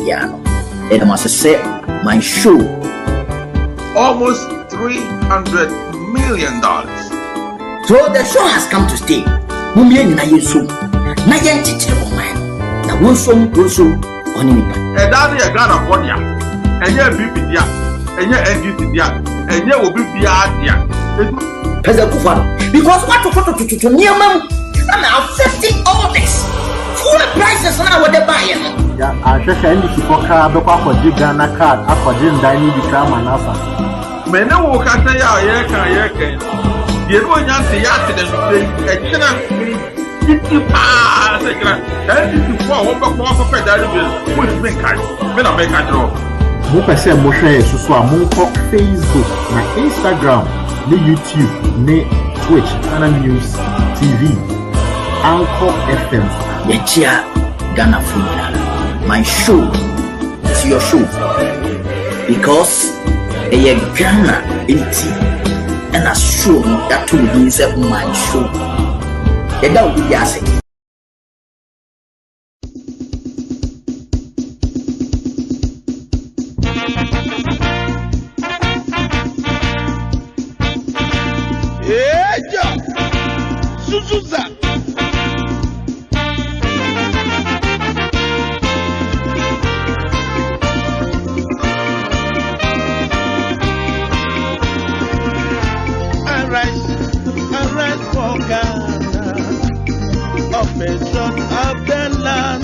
piano. And I must say, my show. Almost $300 million. So the show has come to stay. Mummy na yesu. Na yentiche mo man. Na wonso oni nipa. E da na Ghana for dia. Enye BP dia. Enye NDC dia. Enye obi bia dia. Pesa kufa. Because what to niamam na affecting all this. Fuel prices now what they buy. Yeah, I just NDC for car be kwa for Ghana card, akwaje ndai ni bikra manasa. Mene wo ka say ya ye kan. Ye no nya se ya te de say e kina titi pa se kira. NDC for wo be kwa for da bi. Wo ti me kan. Me na me kan draw. Mo pese mo hwe susu a mo ko Facebook na Instagram, ni YouTube, ni Twitch, NDC TV, Anchor FM. Yechia Ghana Food. My show is your show because a Ghana enti and a show that will be my show. And that will be yase. Suzuza. Arise for Ghana, operation of the land,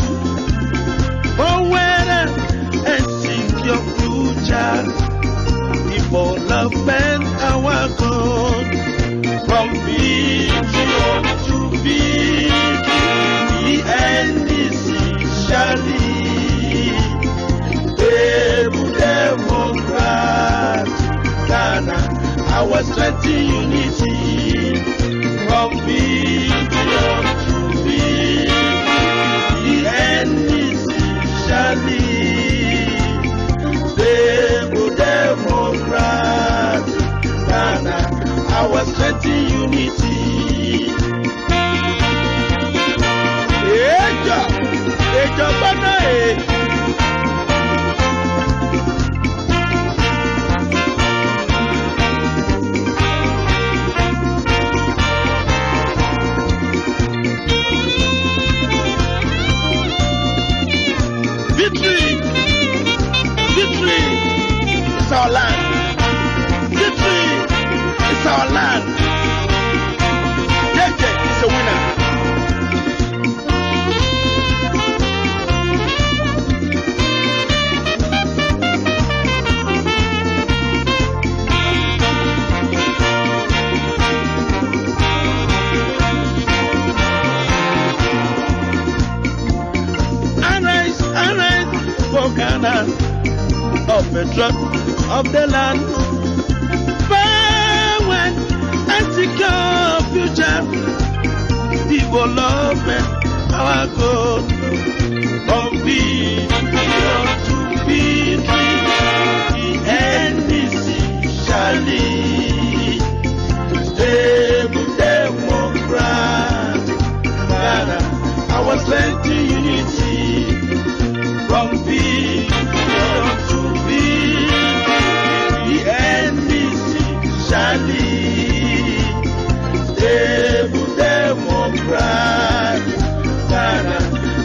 forward and seek your future, development our God, from vision to victory, the NDC shall lead, able Democrat, Ghana, our strength in unity, from vision to victory, the NDC shall lead, stable Democrat, Ghana, our strength in unity. Victory! Victory! It's our land. Victory! It's our land. JJ is a winner. Arise for Ghana, of the truck of the land. Forward and secure future, development our goal. From vision to victory, the NDC shall lead. Stable Democrat, Ghana, our strength in unity. From vision to victory, the NDC shall lead. Stable Democrat, Ghana,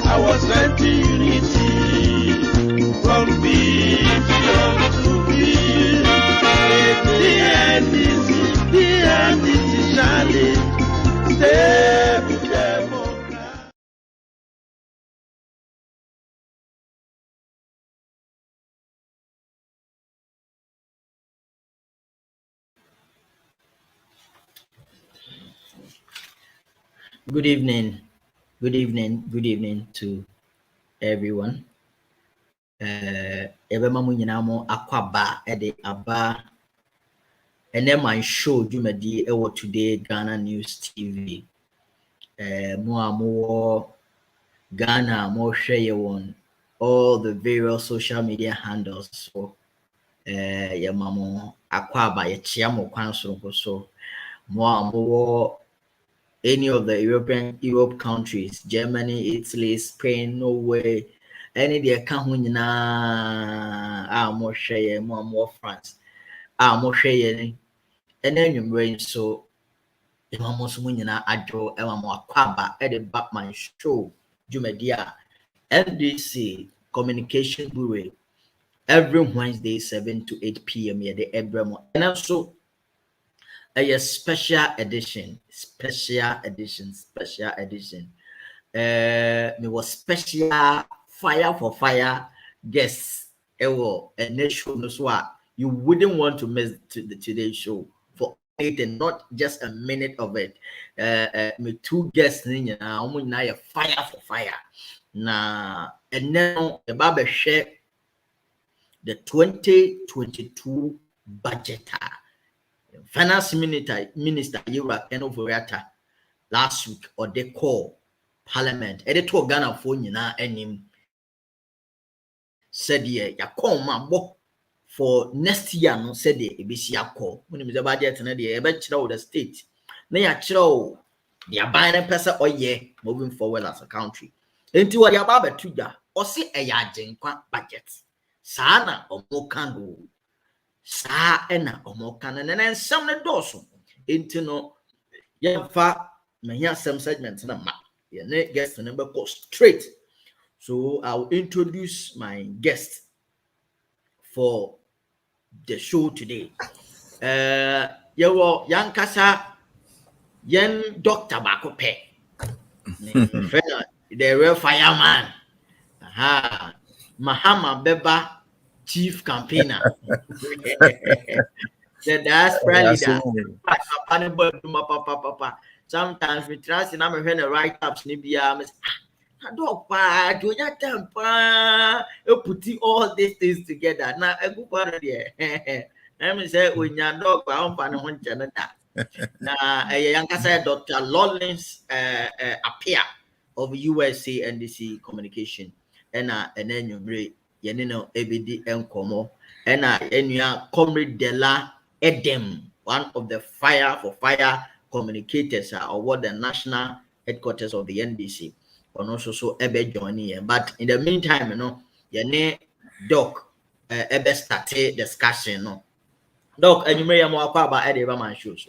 our strength in unity. From vision to victory, the NDC shall lead. Stable Democrat. Good evening to everyone. Ebema mu nyina mo akwaba ede aba ene my show dwumadi ewo Today Ghana News TV. Mo amowo Ghana mo hwe ye won all the various social media handles so ye mamo akwaba ye chia mo kwan so mo amowo any of the Europe countries, Germany, Italy, Spain, Norway, any the account nyinaa more share more France more share and then you bring so almost nyinaa adwo more kwaba at the Batman show Jumedia NDC Communication Bureau every Wednesday 7 to 8 p.m. here the Ebremo and also a special edition me was special fire for fire guests and this show no so you wouldn't want to miss today's show for anything, not just a minute of it. Me 2 guests na fire for fire na and now the barber share the 2022 budget. Finance Minister Yura Kenovoriata last week or they call Parliament. Editor Ghana for nyina enim said ye ya call man for next year no said the ebisi akọ. When the budget na the ebe chiro the state. Na ya chiro the abandon person oye moving forward as a country. Enti what ya baba tuja or see a yajenkwa budget. Sana omo kando. Sa ena omo kana na some na doso into no ya fa me here some segments na ma ya ne guest number go straight. So I'll introduce my guest for the show today. Yawo yankasa yen Dr. Bakope. The real fireman. Aha. Mahama Beba chief campaigner. The diaspora leader. Sometimes we trust in I'm a write ups nibia. Dog pa, do ya temper, putting all these things together. Now a good part of the let me say when your dog on one channel. Now a young Dr. Lawrence appear of USA NDC communication. And then you break Yenino ABD Nkomo and Enya Comrade Dela Edem, one of the fire for fire communicators or the national headquarters of the NDC. And also so ebe joining. But in the meantime, Yene Doc ebe start discussion. Doc, and you may more about Eddie Raman shows.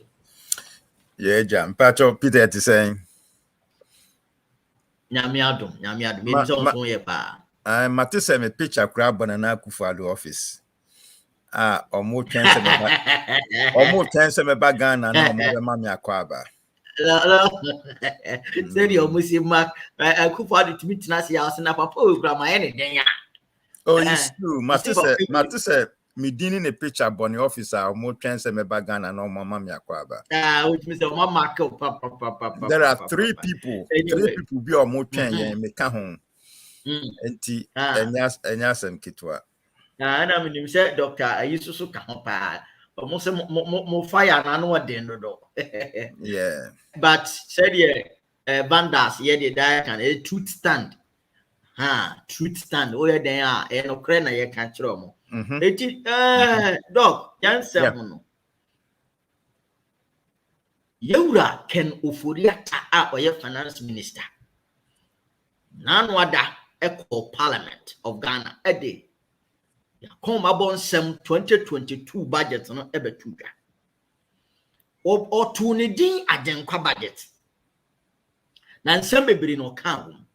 Yeah, Jam. Pacho Peter to saying. Nyamiadum, maybe something here pa. Matisse me picture crab banana kufalu office. Almost 10 me bagana no more mami akwaba. Said you almost mark I could find to meet Nasi house and papa grandma anything. Oh, it's true. Matisse me dinin a picture bonny officer almost 10 me bagana no more mami akwaba. Which Mr. Mama. There are 3 people. 3 people be almost 10 and make home. Enti enyasem kitwa na me say doctor ayiso so ka ho pa mo say mo fire na no den do yeah but said Vandas here the die can a truth stand o ye den e no kre na ye kan kire mo eti doc yansem no Yewura Ken Ofori-Atta oye finance minister nanwada Echo Parliament of Ghana a day. Come about some 2022 budget no ebetuja. Or to nidi ajenkwa budget. Na nsem bebiri no kan.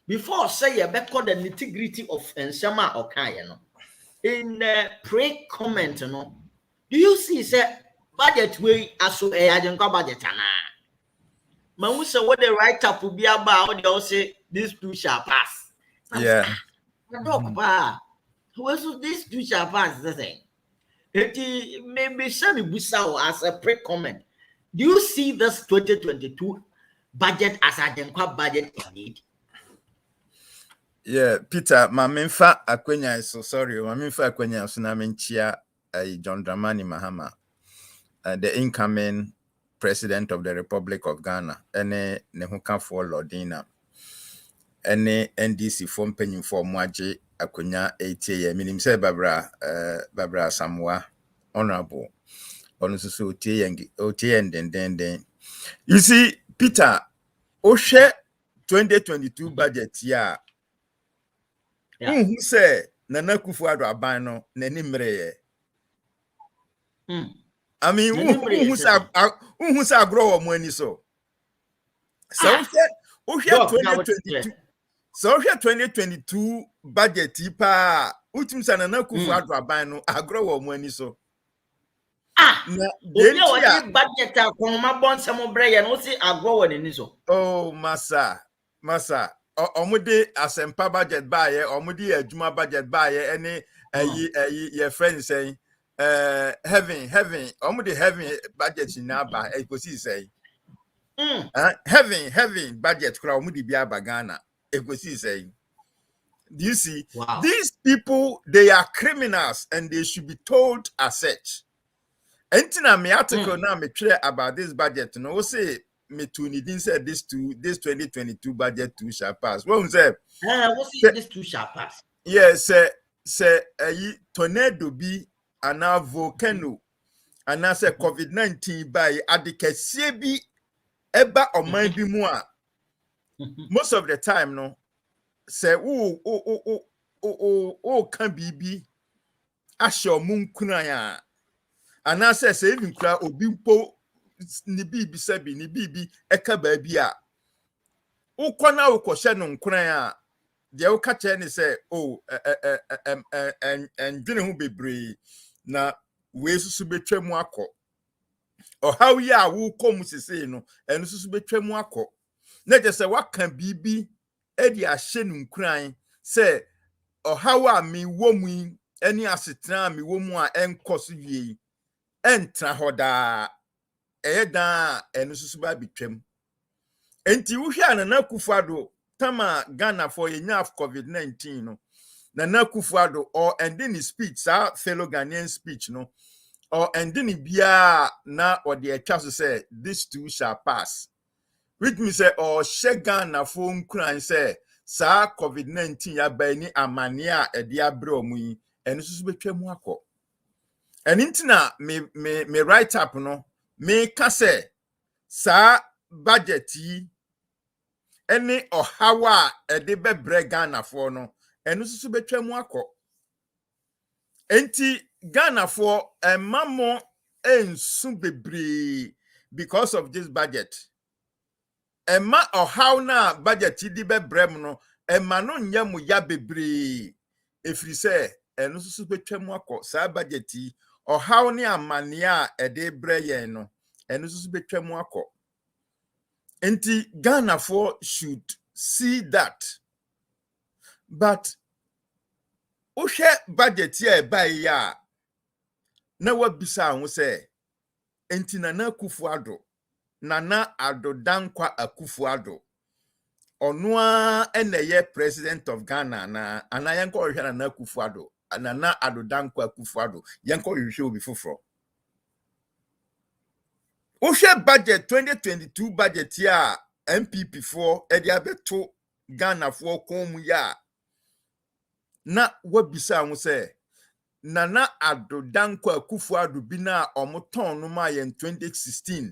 Before say you beko the nitty-gritty of nsema okaye no. In pre-comment no. Do you see say budget way aso ajenkwa budget ana? Man we say what the write up will be about they all say these 2 shall pass. Yeah. These 2 shall pass the thing. It maybe Sammy Busao as a pre-comment. Do you see this 2022 budget as a Denkwa budget indeed? Yeah, Peter, my minfa akwenya is so sorry. My minfa akwenya sunamenchia John Dramani Mahama, the incoming President of the Republic of Ghana, ene nehuka for Lordina, ene NDC form penny for Mwaji Akunya 80 year minim say Babra Samoa honorable on so and then. You see, Peter, Oshe 2022 budget yeah. Who say Nana Akufo-Addo aban no nani mreye? I mean, who say agro or money so? So we 2022. So here 2022 budget tipa utim sa Nana Akufo-Addo aban no agro or money so. Na denti budget akoma bonsam breye no si agro woni ni so. Oh masa omude asempa budget baye omude adwuma budget baye ene your friend saying heaven omude heaven budget na ba ekosi say heaven budget kura omude bia ba Ghana ekosi say. Do you see? Wow. These people, they are criminals and they should be told as such. Entina me article now me clear about this budget. No, say me to didn't say this 2022 budget too shall pass. What was that? This too shall pass. Yes, say tornado be an volcano and I say COVID-19 by adikese bi eba o man bi mu a most of the time no say can be asho mun kuna ya. And I say even cry obi mpo ni bibi sabi ni bibi eka baabi a ukwana ukoshe no nkran a de uka che ni say ndwene ho bebre na we susu betwam akọ o how ya wo kom sese no enu susu betwam akọ na je say waka bibi e di ahye no nkran say o how a mi wo mu eni asetena mi wo mu a enkoso wie entra hoda eda enu susu ba bitwam enti wo hwa Nana Akufo-Addo tama Ghana for enya COVID-19 no Nana Akufo-Addo or ending his speech fellow Ghanaian speech no or ending bia na or the atwa say this too shall pass, which me say or she Ghana for nkran say sa COVID-19 ya ba ni amane a ede abre omu yi enu susu betwam akọ. And intina me write up no me ka say sa budget yi ene ohawa ede bebre Ghana for no enu susu betwam akọ. Enti Ghana for mamo ensu bebre because of this budget. Emma ohaw na budget di bebre no emma no nyam ya bebre efri say enu susu betwam akọ sa budget yi ohaw ni amane a ede bre yen no enu susu betwam akọ. Enti Ghana for should see that. But uhwe budget ya bai ya na wabisa ho say enti Nana Akufo-Addo Nana Addo Dankwa Akufo-Addo ono a eneye president of Ghana na anayenko ohwe Nana Akufo-Addo Nana Addo Dankwa Akufo-Addo yenko ohwe obi foforo. Uhwe budget 2022 budget ya MPP for edi abeto Ghana for komu ya na wabisa ho say Nana Addo Dankwa Akufo-Addo bi na omoton no ma ye 2016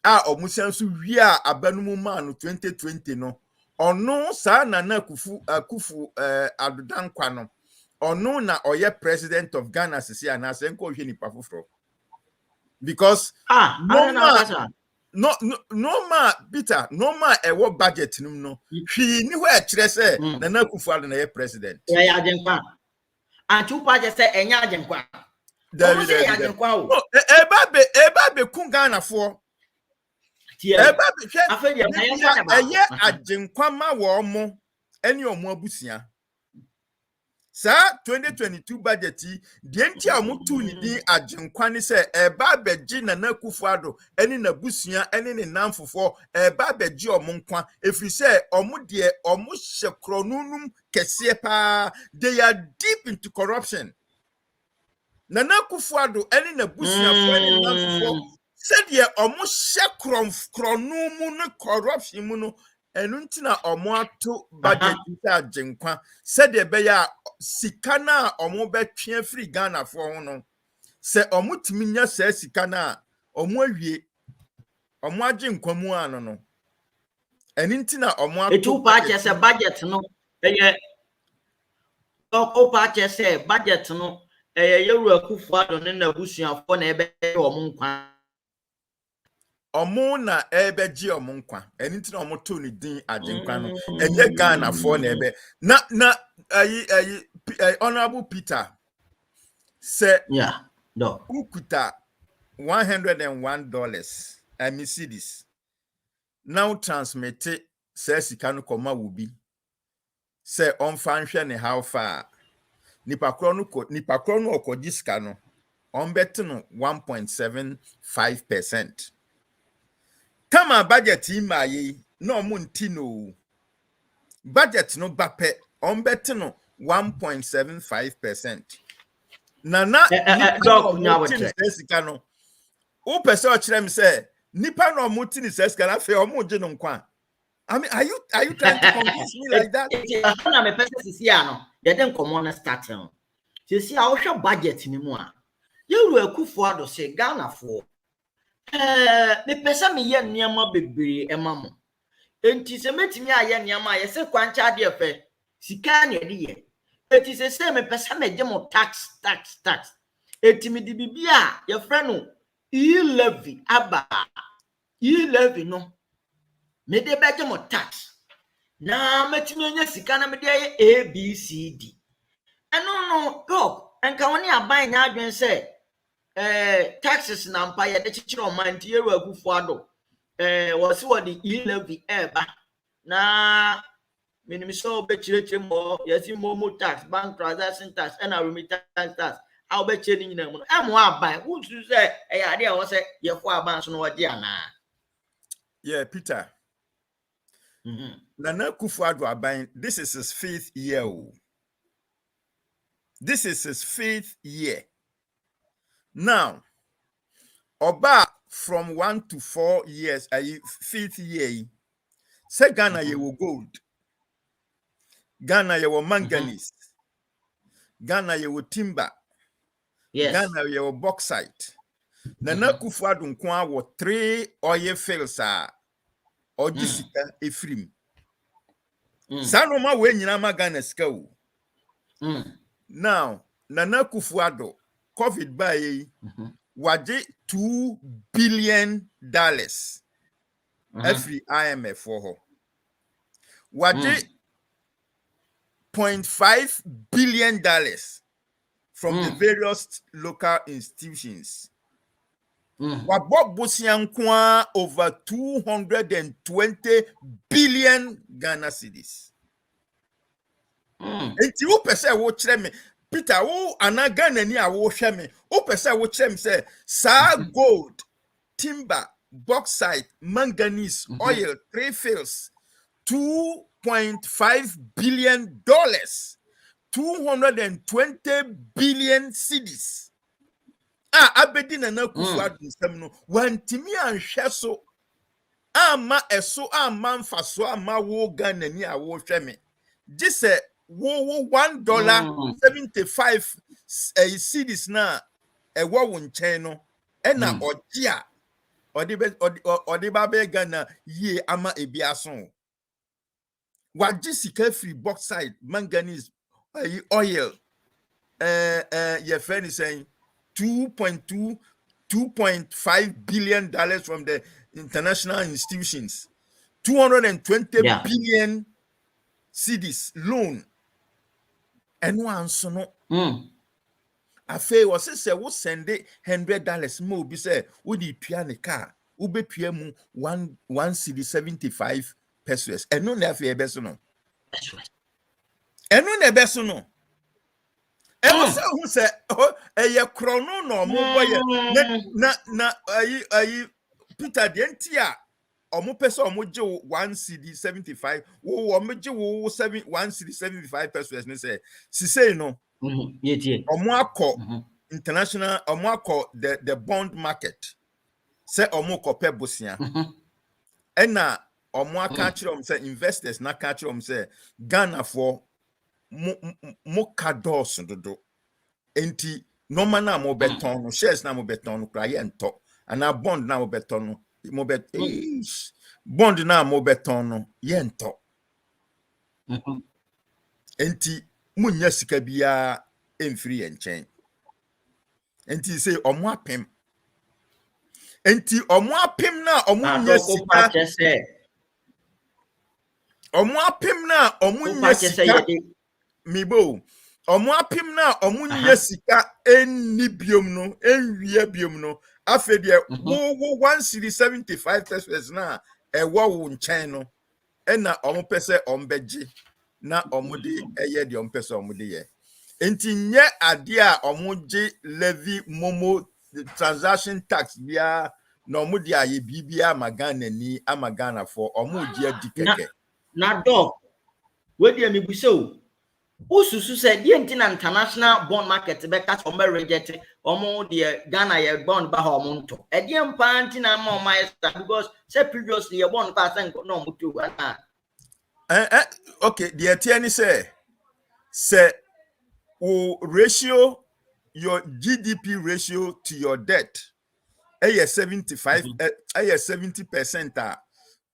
a omusansu wi a abanumu ma no 2020 no ono sa Nana Akufo-Addo Dankwa no ono na oye president of Ghana sisi ana se nko hwe nipa foforo because no ma ewo budget num no hwi ni ho e kire se Nana Akufo-Addo na ye president ya ajenkwa antu pa je se enya ajenkwa David eba be ku Ghana for eba be hwe eye ajenkwa ma wo mo eni omo abusia sa 2022 budget die nti a mutu ni din ajenkwa ni se eba beji Nana Akufo-Addo eni na busia eni ne namfofo eba beji omo nkwa efri se omo de omo hye kronunum kese pa. They are deep into corruption. Nana Akufo-Addo eni na busia fo eni namfofo said ye omo hye kronumu ne corruption mu no enu ntina omo ato budget ajenkwa said ye be ya sika na omo betwe free Ghana for ho no se omo timinya sa sika na omo awie omo ajenkwa mu ano no enu ntina omo ato etu pa che se budget no eye opa che say budget no yeru Akufo-Addo ne na busuafo na ebe nkwa omo na ebe ji omo nkwa eni na omo to ni din ajenkwa no enye Ghana for na ebe na ayi Honorable Peter say no ukuta $101 cedis now transmit say sika no koma wubi say on fan hwe ne how far nipa kro no okoji sika no on bet no 1.75%. Kama budget ima yi no munti no budget no bape on bet no 1.75%. Nana doc nyawotre sika no o pese o kire me say nipa no muti ni sika na fe o mu je no nkwa. I mean, are you trying to convince me like that? Na me pese sisi ano ye den komo na start no sisi a wo hwe budget ni mu a yeru Akufo-Addo say Ghana for me pese me ye niam bebre ema mo enti se metimi aye niam a ye se kwancha de efe sika na de ye enti se me pese me je mo tax enti me di bibia ye frɛ no levy aba levy no me de beje mo tax na metimi anya sika na me de ABCD no dog enka woni aban nya adwen se taxes na mpa ye de chichire o man ti yeru Akufo-Addo wo se wo di levy eba na minim so be chire mo yesi mo tax bank transaction tax and remittance tax how be chire ni nyina mu emo aban wo su se ya de wo se ye fo aban so no wo de ana yeah Peter Nana Akufo-Addo aban this is his 5th year. This is his 5th year. Now, Oba from 1 to 4 years, 5th year, say Ghana ye will gold. Ghana ye will manganese. Ghana ye will timber. yes Ghana ye will bauxite. Nana Akufo-Addo nkwa wo 3 oil fields ojisika efrim. Sanoma we nyina ma Ghana sika o. Now, Nana Akufo-Addo COVID by waje $2 billion every IMF for her. Waje $0.5 billion from the various local institutions. Wabob Bosiankwa over 220 billion Ghana cedis. Enti wo pese wo kire me Peter wo anaga nani a wo hwe me wo pese wo kire me say sa gold timber bauxite manganese oil 3 fields $2.5 billion 220 billion cedis abedi Nana Akufo-Addo nsem no wantimi anhwe so ama eso ama mfaso ama wo Ghana ni a wo hwe me gise wo $1.75 cedis na ewo wo nchen no na oji a odi ba be Ghana ye ama ebiaso waji sika free bauxite manganese oil ye friend is saying $2.5 billion from the international institutions 220 billion cedis loan and one so no afa was say we send $100 mo bi say we di tua ne car we be tua mu 1 cedi 75 pesos and no na afa e be so no and no na be so no e was say who say ye krono no mo boy na ayi Peter de ntia omo pese omo je 1 cedi 75 wo omo je wo 1 cedi 75 pesos ne say si say no omo akọ international omo akọ the bond market say omo kope bosia ena omo aka kire om say investors na ka kire om say Ghana for mo kados dodo enti normal na mo beton no shares na mo beton no kra ye nto ana bond na mo beton no mo bet bond na mo beton no ye nto enti munya sika bia emfiri yenchen enti say omo apem enti omo apem na omunya sika omo apem na omunya sika mibo omo apem na omunya sika enni biom no enwie biom no afede wo 175 pesos na ewo wo nchen no ena omo pese ombegye na omudi eye de ompese omudi ye enti nye ade a omugye levy momo transaction tax bia na omudi aye bibia magana ni amagana for omugye dikeke na dog we dey me buse o ususu say die ntina international bond market be catch on reject omo de Ghana ye bond ba ha omo nto e die mpa ntina ma o my because say previously ye bond pass no omo to okay the etieni say ratio your GDP ratio to your debt 75 70%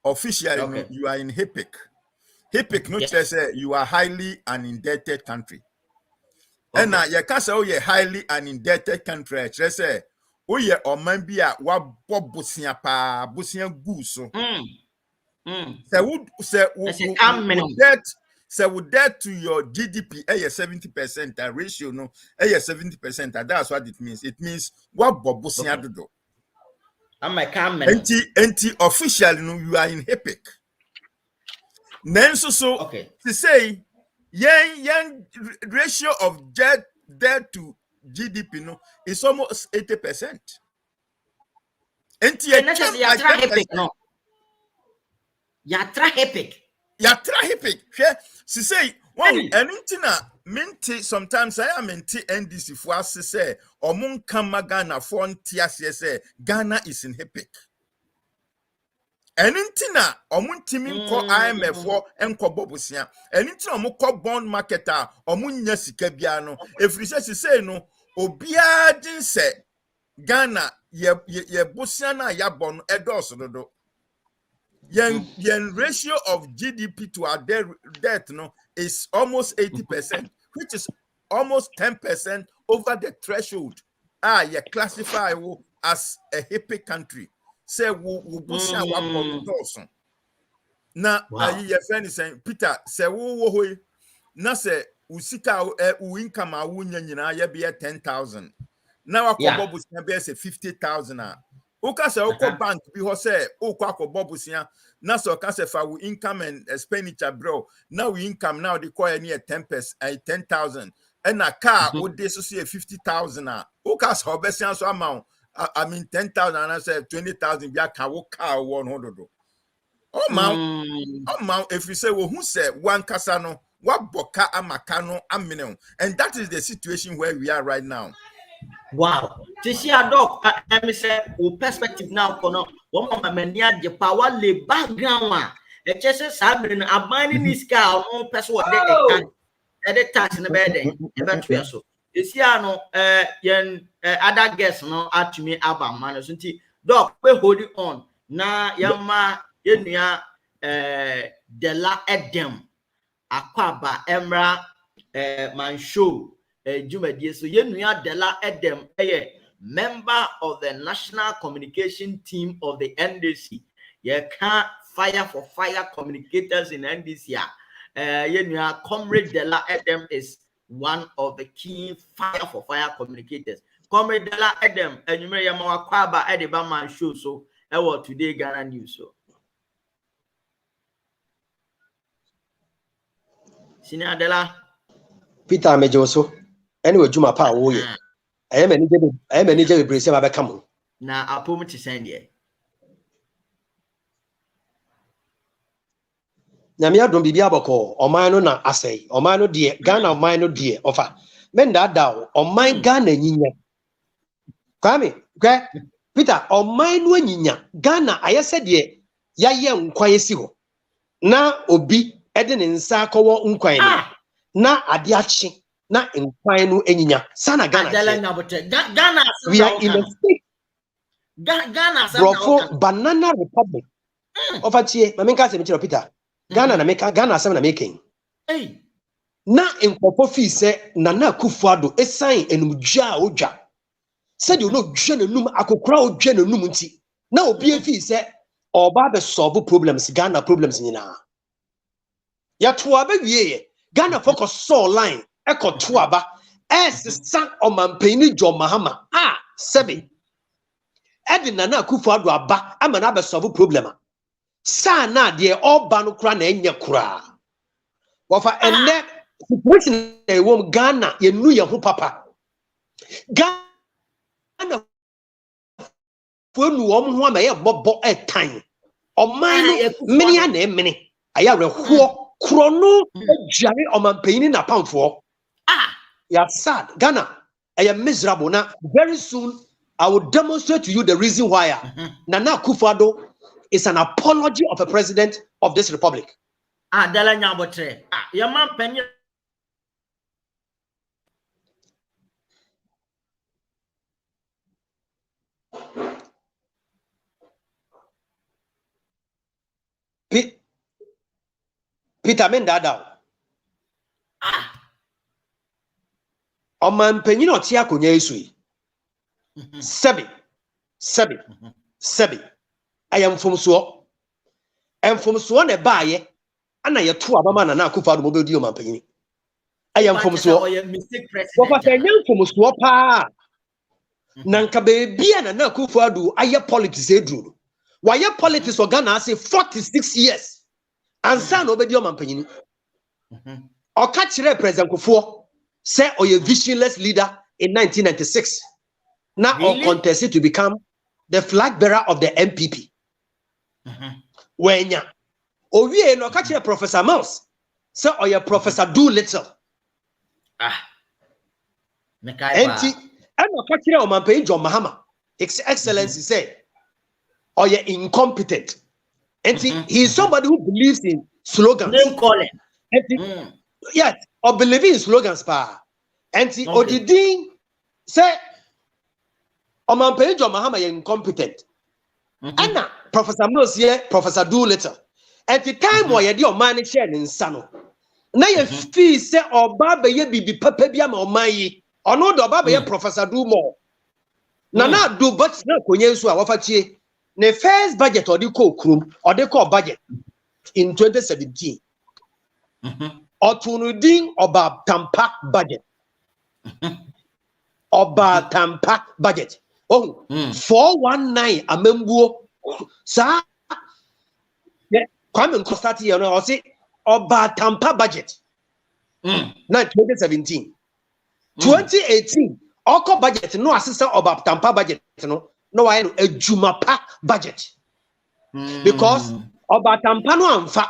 officially you are in HIPC no say you are highly an indebted country and now you can say you highly an indebted country say oye oman bia wa bobusia pa busia gu so say would debt to your GDP 70% ratio no 70% that's what it means. It means what bobusia dodo. Enti officially no you are in HIPC. Nenso so to say yen ratio of debt to GDP no is almost 80%. Enti Yatra HIPC. She say, well, anything minty sometimes I am in NDC for us to say, or moon kama Ghana for say Ghana is in HIPC. Anything or moon teaming call IMF for enko bobusia. Anything or mo call bond marketer or moon yasikebiano. If we say no, obia din say Ghana ye busiana ya bon edos dodo. Yen ratio of GDP to our debt no is almost 80%, which is almost 10% over the threshold. You classify as a HIPC country. Say we busia wa bodoson. Na your friend is saying Peter say wo na say usika income awunya nyina ye be 10,000. Now akobo busia be say 50,000. Uka se oko bank bi ho se ukwa akobo busia na so ka se fa income and expenditure bro now we income now they call near 10,000 and a car would this so 50,000 uka so obesia so amount I mean 10,000 and I say 20,000 bia ka wo car 100 amount if you say well who say one kasa no what boka amaka no amene and that is the situation where we are right now. Wow, to see a dog, I say, perspective now, kono. One of my mania the power le background. The churches have been abandoning this car on person what they tax in the bed. Eventually, so you see, no, yen other guests no at me about man. So, dog, we hold it on. Na yama yenya Dela Edem Akwaba Emra man show. Jumadi so Yenuya Dela Edem member of the national communication team of the NDC. You can't fire for fire communicators in NDC. Yenuya Comrade Dela Edem is one of the key fire for fire communicators. Comrade Dela Edem and you may yamawa kwaba Edeba man show so today Ghana news so. Senior Dela Peter Mejoso. Anyway, Juma Pa wo ye. I am any jelly brace ma be come. Na apom to send ye. Nyame adom bibia boko oman no na asai. Oman no de Ghana oman no de ofa. Men da da oman Ghana nyinya. Kwame, kwe Peter oman no nyinya. Ghana ayese de yaye nkwan esi ho. Na obi ede ne nsa akọwọ nkwan no. Na ade achi na nkwan no enyinya sana Ghana Ghana we are in a state Ghana banana republic of atie mamenka se me Peter Ghana na meka Ghana asem na making na nkofo fi se Nana Akufo-Addo esan enumdwa odwa said you know num akokora odwa num nti na obi fi se oba be solve problems Ghana problems nyina ya to aba wieye Ghana focus so line ekoto aba san omampani John Mahama sebe edi Nana Akufo-Addo aba ama na be solve problem sa na de oba no kura na enye kura wafa enne situation e wom Ghana ye nu ye ho papa Ghana fo nu om ho ama ye bobo etan oman no meni ya na emeni aya reho krono adware omampani na pamfo ya sad Ghana aya miserable na very soon I will demonstrate to you the reason why Nana Akufo-Addo is an apology of a president of this republic. Dala nyabotre. Your man penny. Peter Mendada. Oman penny no tia konya isui. Sebi. I am from so. And from so ne baye. Ana ye to abama Nana Akufo-Addo mobile di Oman penny. I am from so. What was a young from so pa? Nanka baby Nana Akufo-Addo aye politics edru. Why your politics or Ghana say 46 years? And son obedi Oman penny. Or catch President Kufuor say or a visionless leader in 1996. Now really? Or contested to become the flag bearer of the MPP. When ya Owie no catch Professor Mouse say or your Professor Doolittle. Enti and no catch Oman penny John Mahama. His Excellency say or you're incompetent. Enti he is somebody who believes in slogans. Name calling. Yes, or believing in slogans pa. Enti Odidin say Oman penny John Mahama you're incompetent. Anna Professor Mills here, Professor Doolittle. At the time where you do man share in Sano. Now you feel say or Baba ye be papa biam or my or no do Baba ye Professor do more. Nana do but na konyensu a wafatie. The first budget or the krum or the core budget in 2017. Or tunuding about Tampa budget. About Tampa budget. Oh, 419 amembuo sa Kwame Nkostati you know say oba Tampa budget na 2017 2018 oko budget no assistant oba Tampa budget no why no ejumapa budget because oba Tampa no amfa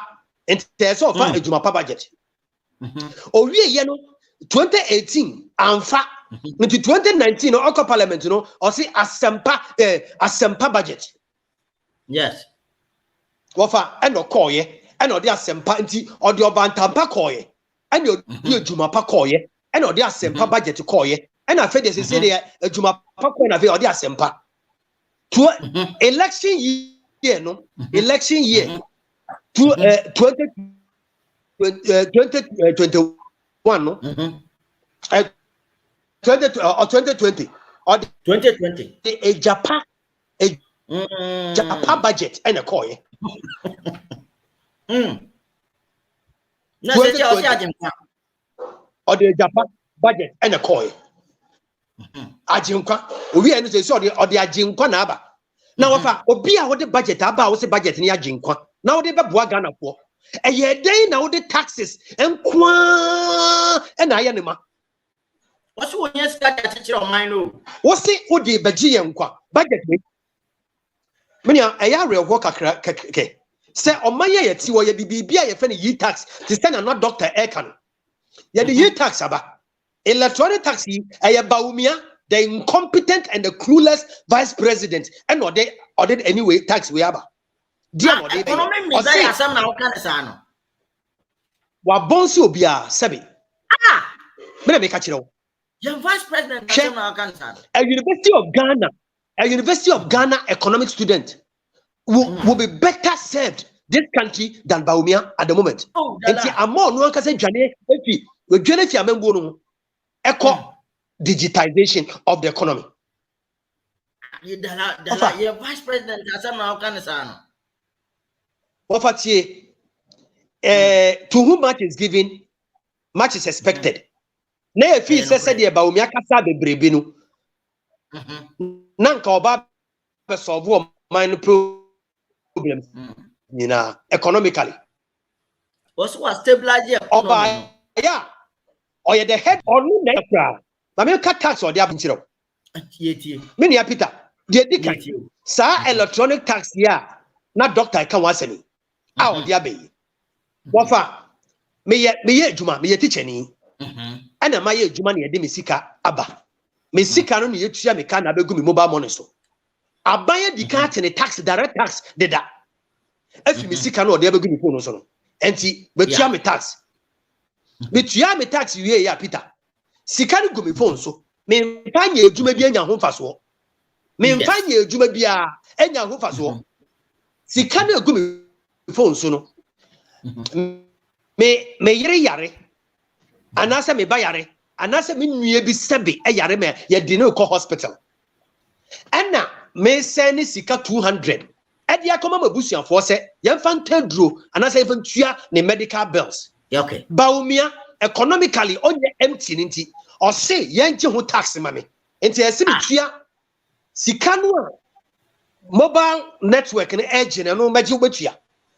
ente so fa ejumapa budget owie ye no 2018 amfa into 2019 Oko Parliament, or see Asempa budget. Yes. Wafa and no koye, and or the Asempa or the Obantampa koye, and your Jumapa koye, and or the Asempa budget to koye, and I feel they say there a Jumapa koye or the Asempa. To election year, no election year to 2021, no. 2020 or 2020 a Japan budget and a coin. Or the Japan budget and a coin. Ajinka, we are sorry or the Ajinka Naba. Now, if I be out the budget about the budget in Ajinka, now they be Ghana for a year day now the taxes and I anima. What's what you start to teach your mind? What's it? What the budget and budget? Many a area of work. Say, on my year, see what you be a friend ye tax to send a not Dr. Ekan. Yet the ye tax about electronic taxi, a Baumia, the incompetent and the clueless vice president, and or they anyway tax we have. Dear, what they say, some now can say, what Bonsu be a Sabi. Let me catch you. Your vice president a University of Ghana economic student will be better served this country than Baumia at the moment. And see, I'm more no can say Jane we dwene fi amembo no echo digitization of the economy. Your vice president has now can to whom much is given, much is expected. Na efi said the about kasa bebrebe no. Na nka oba be solve mind problems. Economically. Also was stabilize economy. Yeah. Or the head or no na na me cut tax or the abinchiro. Mini ya Peter. The dika. Sa electronic tax here. Na doctor can wase me. Ah o dia be. Wafa me ye adwuma me ye teacher ni. Ana ma ye adwuma na ye de me sika aba. Me sika no na ye tua me ka na begu me mobile money so. Abaye dika te ne tax direct tax deda. Afi me sika no o de begu me phone so no. Enti be tua me tax. Me tua me tax wie ya Peter. Sika no go me phone so. Me mfanye adwuma bi anya ho faso. Me mfanye adwuma bi a anya ho faso. Sika no go me phone so no. Me yere yare anase me ba yare anase me nwie bi sebe yare me ye di no ko hospital ana me send sika 200 edi akoma mabusuafo se ye fan tadro anase ye fan tua ne medical bills okay baumia economically onye empty nti o se ye nje ho tax ma me nti ese me tua sika no mobile network ne edge ne no maji obetua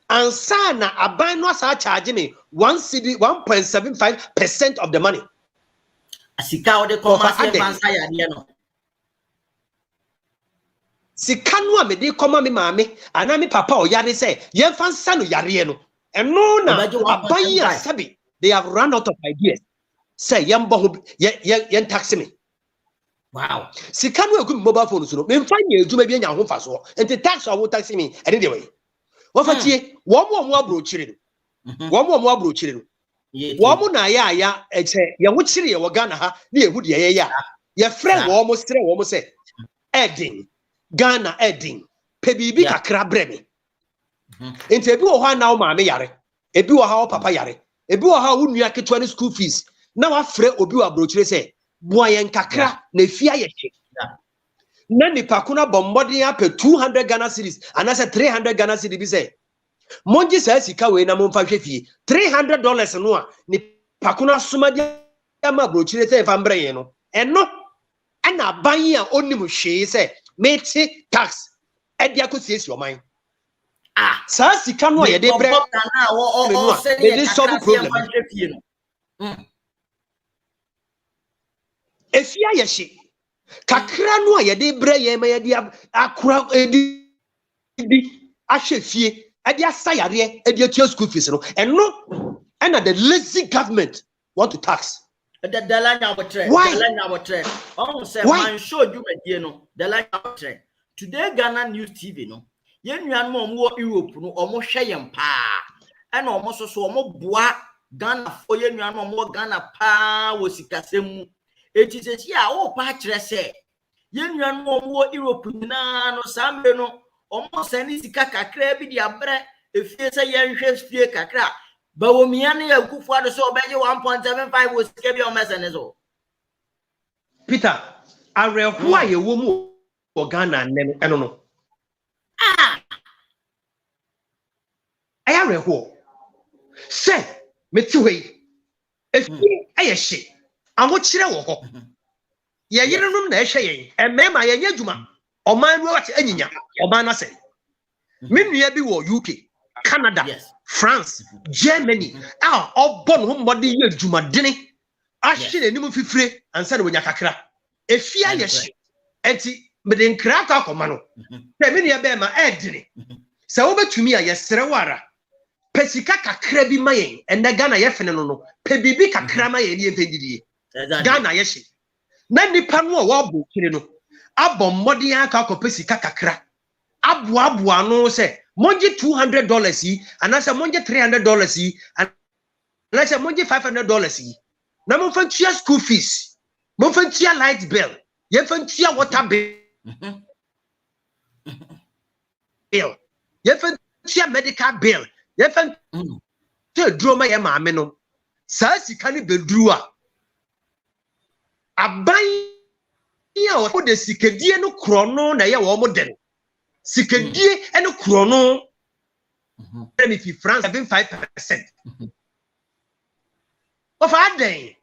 ansana aban no asa charge me 1.75% of the money. Sika o de commercial fansa ya de no. Sika no a me de koma me maame ana me papa o yare say ye fansa no yare no. Eno na aban ya sabi they have run out of ideas. Say yembo ho ye tax me. Wow. Sika no egu mobile phone so no. Me mfa nya eduma bi anya ho fa so. Enti tax o wo tax me ene de way. Wafatie womo abrochire no womo abrochire no womo na ya eche ye wo chire ye wo Ghana ha na ehu de ye ya ye friend womo stre womo se Edin Ghana Edin pe bibi kakra breme enti ebi wo ha na wo maame yare ebi wo ha wo papa yare ebi wo ha wo nua ketwa ne school fees na wa frɛ obi wo abrochire se boa ye nkakra na fia ye hwe na nipa kuna bombodi ya pe 200 Ghana cedis anase 300 Ghana cedis bi say monji sa sika we na momfa hwe fie $300 no a nipa kuna soma dia ma brochire say fa mbre yen no eno ana ban a onim hwe say meti tax e dia ko siesi oman sa sika no ye de bre na o se dey solve problem efia ye hye kakra no a ye de bre ye ma ye de akura edi ahwe fie edi asayare edi atua school fees no eno na the lazy government want to tax the line on say man show you medie no the line trend today Ghana News TV no ye nuan mo Europe no omo hwe yem pa na omo so omo boa Ghana fo ye nuan mo Ghana pa wo sikasem eti se ya o pa kire se ye nuan mo Europe na no sambe no omo sani sika kakra bi di abre efie se ye nhwe fie kakra ba wo mia ne yakufo ado so obeje 1.75 wo sika bi o mesene so Peter areho a ye wo mu o Ghana ne eno no ayareho se meti hoi efie aye hye amo kire wo ho ye yerenum na ehwe yen emema ye nyadwuma oman no wate anyinya oman na se menua bi wo UK Canada France Germany obon ho mbode ye adwuma dene ahye nanim fifire ansa na wonya kakra efia ye hye enti mede nkra ka akoma no se menua be ma edene se wo betumi a ye sere wara pesika kakra bi mayen enda Ghana ye fene no pe bibi kakra mayen ye mfendidie Ghana ye hye na nipa no wo abo kire no abom mmodi aka akopesika kakra aboa no se monje $200 yi anasa monje $300 yi anasa monje $500 yi na mo fantua school fees mo fantua light bill ye fantua water bill ye fantua medical bill ye fantua droma ye maame no saa sika ne beduru a aban ya o de sikadie no krono na ye wo mo den sikadie ene krono me fi France 75% of aden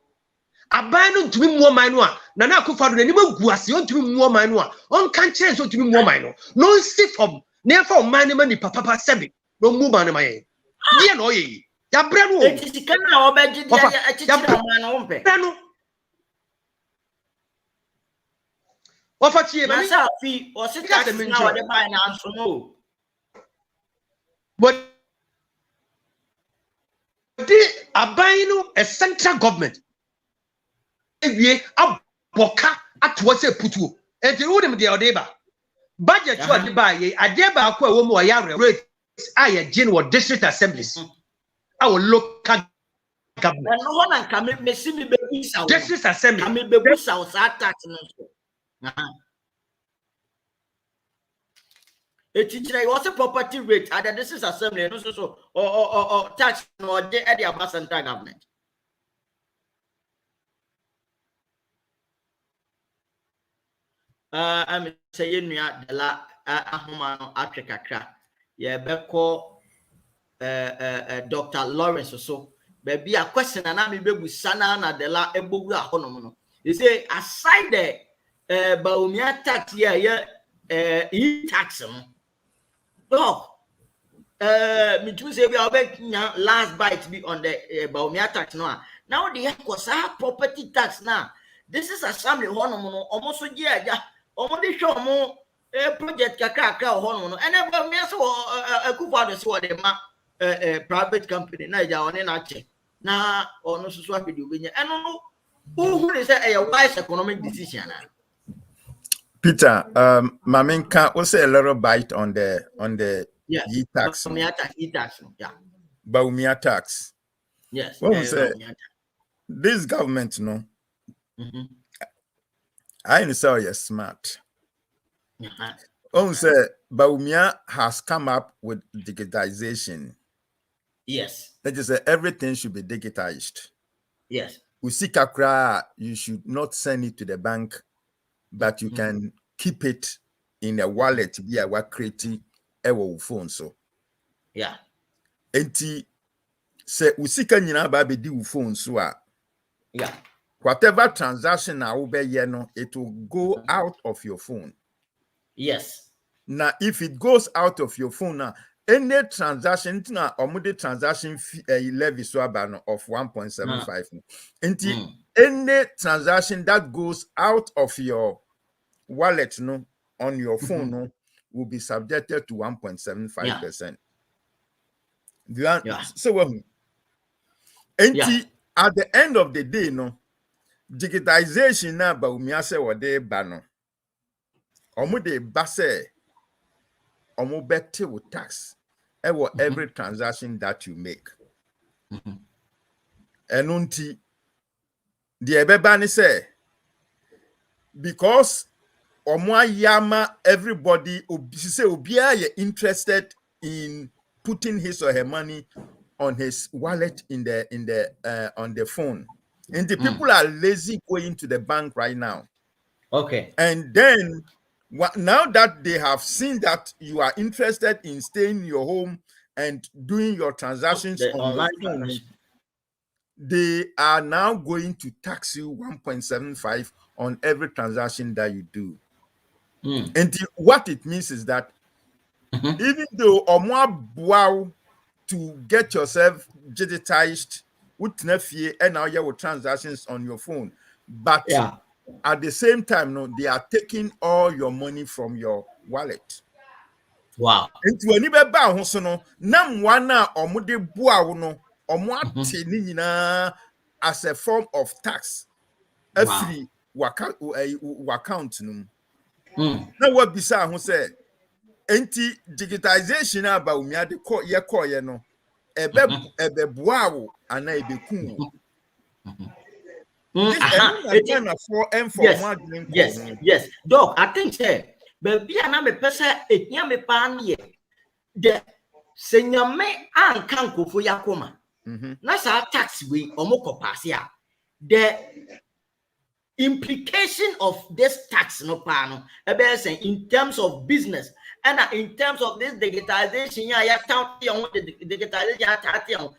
aban no ntumi muo man no a na na akofo do ni bagu ase on ntumi muo man no a on kan kire so ntumi muo man no si from na fa man ne mani papa sebe no mu man ne man die na oye ya bre no e sika na obeji dia ya chichira man no mpe no Ofa chie na sa fi o se tax na o de buy na anso no but the abainu a central government ewie aboka atwo se putu enti wo dem de odeba budget wo de ba ye adeba akwa wo mu ya rate aye gin wo district assemblies our local government no na nka me si me bebu sa district assembly me bebu sa o sa tax no so Teacher, what's a property rate at the district assembly? No, so or tax no de at the central government. I'm saying the la ahumano Africa crack. Yeah, beko Dr. Lawrence so. Baby, a question and I'm be sana na de la ebogu ahonomo. You say aside the Baumia tax yeah tax no, me too say we are last bite be on the Baumia tax no. Now the cause property tax now. This is assembly honomo almost a year ja. Almost show more project kaka honomo and then me so a couple so the ma private company na ja on na che na ono so so video be and no who is a wise economic decision. Peter, Maminka also a little bite on the e-tax. Yeah. Baumia tax. Yes. Well, this government, no. I know so you're smart. Say Baumia has come up with digitization. Yes. That is everything should be digitized. Yes. Usikakra, you should not send it to the bank, but you can keep it in a wallet via what creating a phone. So, yeah. Enti se usika nyina ba be di phone so a. Yeah. Whatever transaction na ube no, it will go out of your phone. Yes. Now, if it goes out of your phone now, any transaction na omude transaction levy so abano of 1.75. Any transaction that goes out of your wallet no on your phone no will be subjected to 1.75%. Yeah. So at the end of the day no digitization na ba umia se wode ba no omude ba se omu bete with tax every transaction that you make. Enunti the ebeba ni say because Omwa yama everybody say obia ye interested in putting his or her money on his wallet in the on the phone. And the people are lazy going to the bank right now. Okay. And then now that they have seen that you are interested in staying in your home and doing your transactions on your phone, they are now going to tax you 1.75 on every transaction that you do. And what it means is that even though wow to get yourself digitized with and now you have transactions on your phone, but at the same time, no, they are taking all your money from your wallet. Wow. And when you buy no, nam wana omude bua no as a form of tax. A free account no. Now what bisa who say anti digitization about me de call ye no ebe boawo ana ebe kun. Yes. Dog, I think say baby ana me pesa etia me pa ne the senyame an kan kofo yakoma That's our tax we omokopasia. The implication of this tax no pano in terms of business and in terms of this digitalization digitalization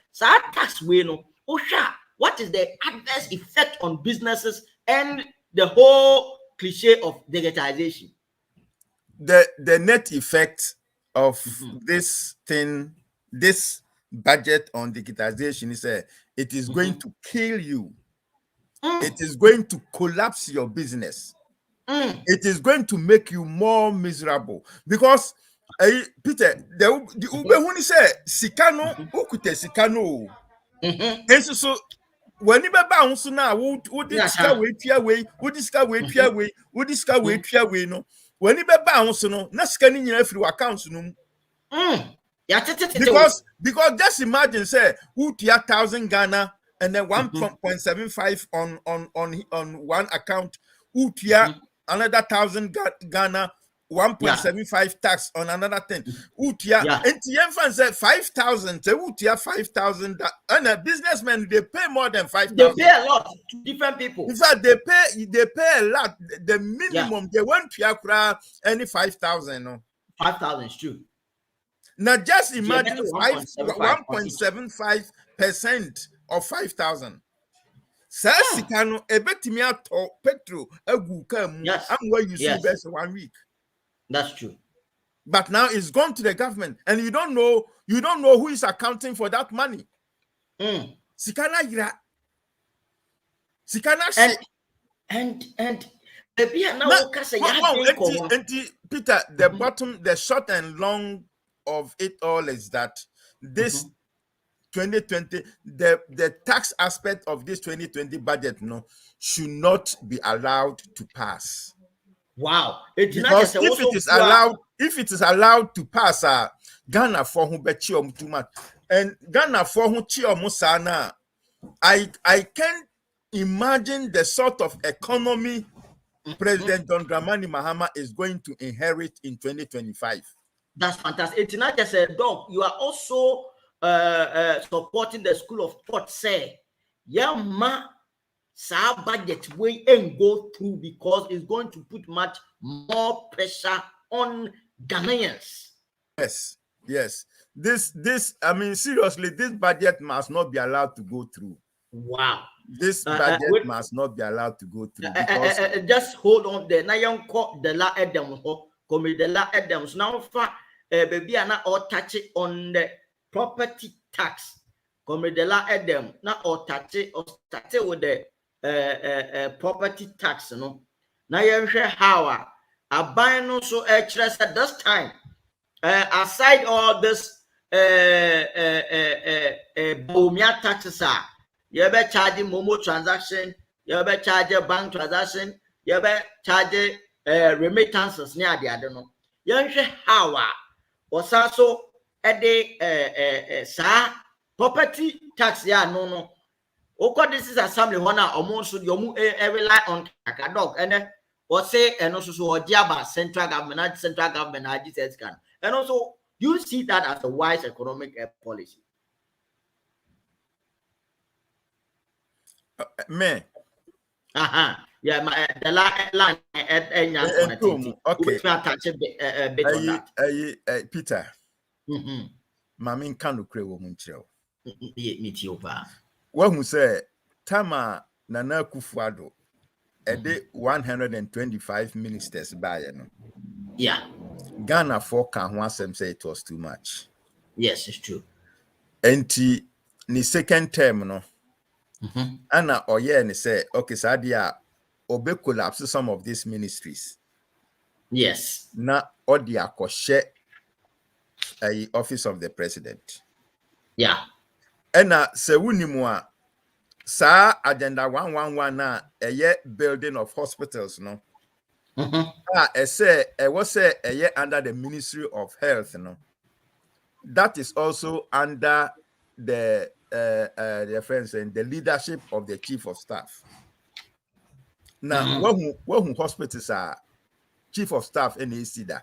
tax we no what is the adverse effect on businesses and the whole cliche of digitalization? The net effect of this budget on digitization is it is going to kill you. It is going to collapse your business. It is going to make you more miserable because Peter, the when he say sikano ukute sikano. And so when you bounce now, would discover way, would discover way, no. When you bounce, no, not scanning your every account, no. Because just imagine, say, who 1,000 Ghana and then 1.75 on one account, who another 1,000 Ghana, 1.75 tax on another thing. Utia and TM said 5,000 to Utia 5,000 and a businessman they pay more than 5,000. They pay a lot to different people. In fact, they pay a lot. The minimum they want to any 5,000. No? 5,000 is true. Now just imagine 1.75% of 5,000. Sasikano ebetimia to petro agukamu. I'm where you see best 1 week. That's true. But now it's gone to the government, and you don't know who is accounting for that money. Sikana ira. Sikana and now Peter, the short and long of it all is that this 2020, the tax aspect of this 2020 budget should not be allowed to pass. Wow. Because if it is allowed to pass, Ghana for who bet you too much. And Ghana for who sana, I can't imagine the sort of economy President John Dramani Mahama is going to inherit in 2025. That's fantastic. It's not just a dog. You are also supporting the school of thought. Say, budget way and go through because it's going to put much more pressure on Ghanaians. Yes. This I mean seriously, this budget must not be allowed to go through. Wow. This budget must not be allowed to go through because just hold on there. Now you call the la Adam come the la Adams now for baby and all touch it on the property tax. Come the la Adam now or touch it or start it with the property tax, no. Now you share how a buy no so extras at this time. Aside all this Bomia taxes are you ever charging Momo transaction, you ever charge a bank transaction, you ever charge remittances near the other no. You share how was also a day property tax, no. Okay, this is assembly one almost you rely on dog and then or say and also so Jaba central government can and also you see that as a wise economic policy. Me. Yeah, the line okay. Peter. Mamin kanu krewo munchiro. Me too. Who say Tama Nana Kufuado a day 125 ministers by yeah. Ghana for can once say it was too much. Yes, it's true. And the second term no. Anna or and say okay, Sadia obe collapse some of these ministries. Yes. Na odia koshe a office of the president. Yeah. Ena se wunimwa sa agenda 111 na building of hospitals no. Was under the Ministry of Health no. That is also under the friends and the leadership of the Chief of Staff. Now, what hospitals are Chief of Staff in the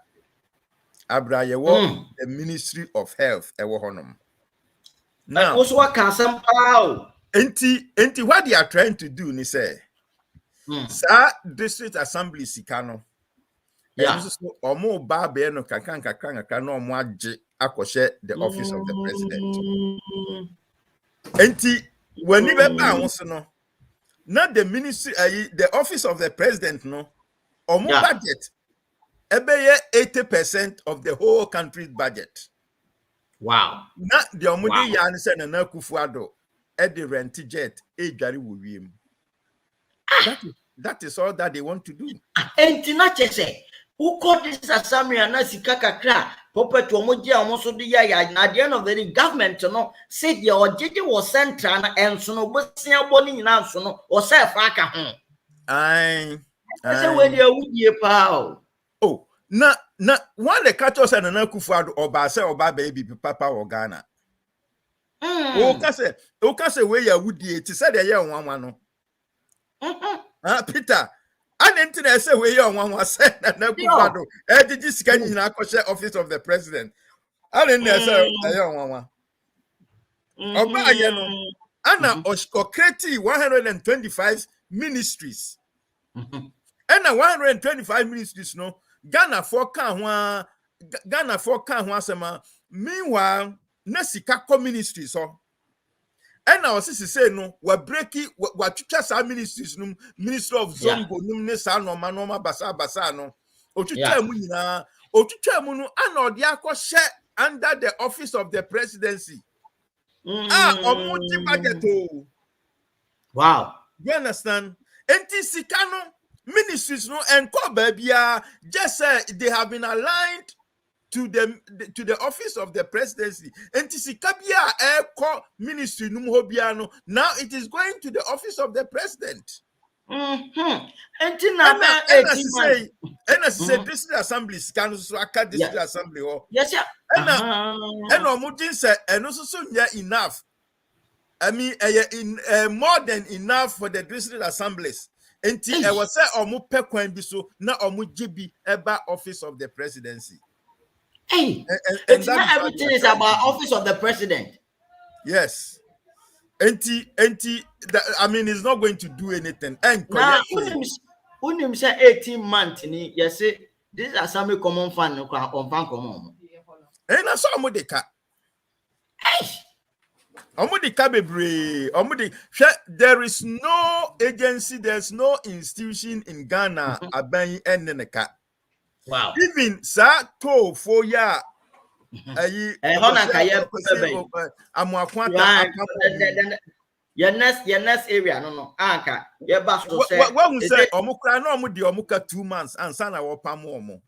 Abrayewo the Ministry of Health honum. Now, also what can some pow? Enti what they are trying to do, ni say, sa district assembly sikano. Yeah. And so omo ba be no kakran no omo age akoshe the office of the president. Enti when you be ba no, not the ministry, the office of the president no, omo budget. Ebe 80% of the whole country's budget. Wow. Na the omudi ya ni say na Kufuado e the rent jet e dware wo wiem. That is all that they want to do. Enti na chese who called this assembly and sika kakra puppet to omoji almost the ya at the end of the day government no said the ojeje was central and so no bosia boni na so no o say fa ka ho. Ai Say we dey wudie pa. Oh, na one the catch us and na Kufuado oba say oba baby papa or Ghana. O ka say we ya wudie ti say the ye nwanwa no. Peter, I didn't say we are one was said that no Kufuado. Did you scan in office of the president? I didn't say a young one. Oba yeno. Anna Oshkokrati 125 ministries. And 125 ministries no Ghana for kan sema. Meanwhile, Nesika ministries so. And now, since say no, we're breaking what chucha ministries, Minister of Zongo, Numnesano, Manoma Basano, Ochucha Munina, Ochucha Munu, and Odiako share under the office of the presidency. Omuti Bageto. Wow. You understand? NDC Kano ministries no and ko babia just they have been aligned to the office of the presidency. NDC Kabia Eko ministry numhobiano. Now it is going to the office of the president. And say district assembly can district assembly. Yes, sir. And Omudin said, and also enough. I mean, more than enough for the district assemblies. And I was say Omu Pekwan Biso, now Omu GB Eba office of the presidency. Hey, it's not everything is about office of the president. Yes. I mean, it's not going to do anything. And now, when say 18 months, you say this is assembly common fund on fan common. And I saw Modeka. There is no agency, there's no institution in Ghana abayi eneneka. Wow. Even Sato for ya your next area no anka your back to say what we say omukra no omudi omuka 2 months and sana wo pamo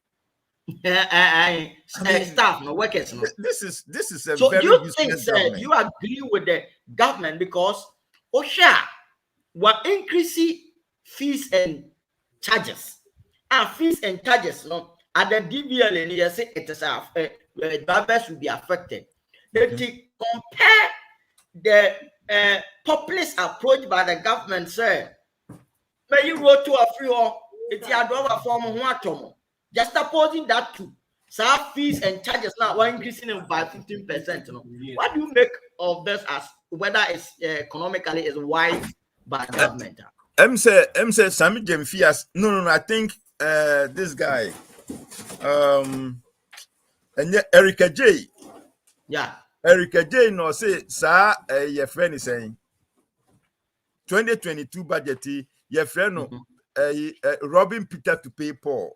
staff no workers no. This is a so very you think government. You agree with the government because Osha were increasing fees and charges. And fees and charges no at the DBL and you say it is drivers will be affected. They compare the populist approach by the government, sir. May you go to a free or it's your driver form of just opposing that too. So fees and charges now were increasing by 15%. No? What do you make of this as whether it's economically is wise by government? M say Sammy Jemfias. No, I think this guy, and Erica J. Yeah. Erica J. No say, sir, your friend is saying 2022 budget, your friend, Robin Peter to pay Paul.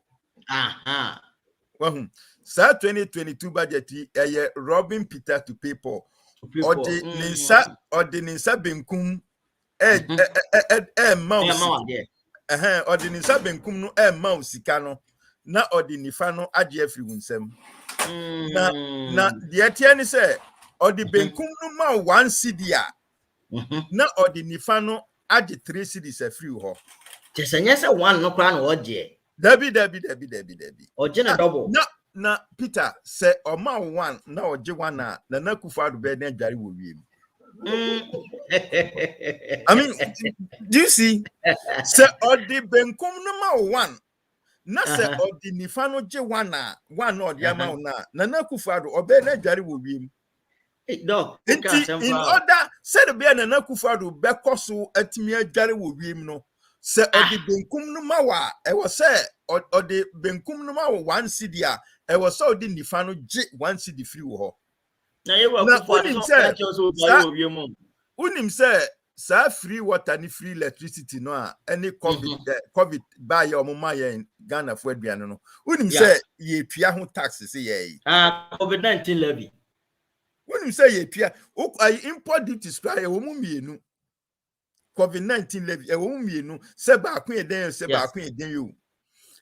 Well, sir, 2022 budget, Robin Peter to pay Paul. Or the Ninsa Benkum, mouse. Or the Ninsa Benkum no mouse sikano. Na ordinifano aje free unsem. Na the etienne say or the benkum no ma 1 cedi. Na ordinifano aje 3 cedis a free ho. Just say one no crown or je. Debbie. Or general double. Na Peter say or ma 1 na oje 1 na Kufuado be na jari wo wiem. I mean, do you see? Say or the benkum no ma 1. Na se ordinifano je 1 or the amount na Kufuado obe na jari wo wiem. Dog, in order said be an akufado bekoso atimi adware wo wiem no se odi benkum no ma wa e was say odi benkum no ma 1 cedi a e was so di nifa no je 1 cedi free wo ho na ye wa unim say sa free water ni free electricity no a any covid buy your mama yen Ghana for aduane no unim say ye tua ho tax say ye COVID-19 levy. When you say ye pia, import duties cry a woman mienu. COVID-19 levy a woman mienu, se ba queen den, se ba queen den you.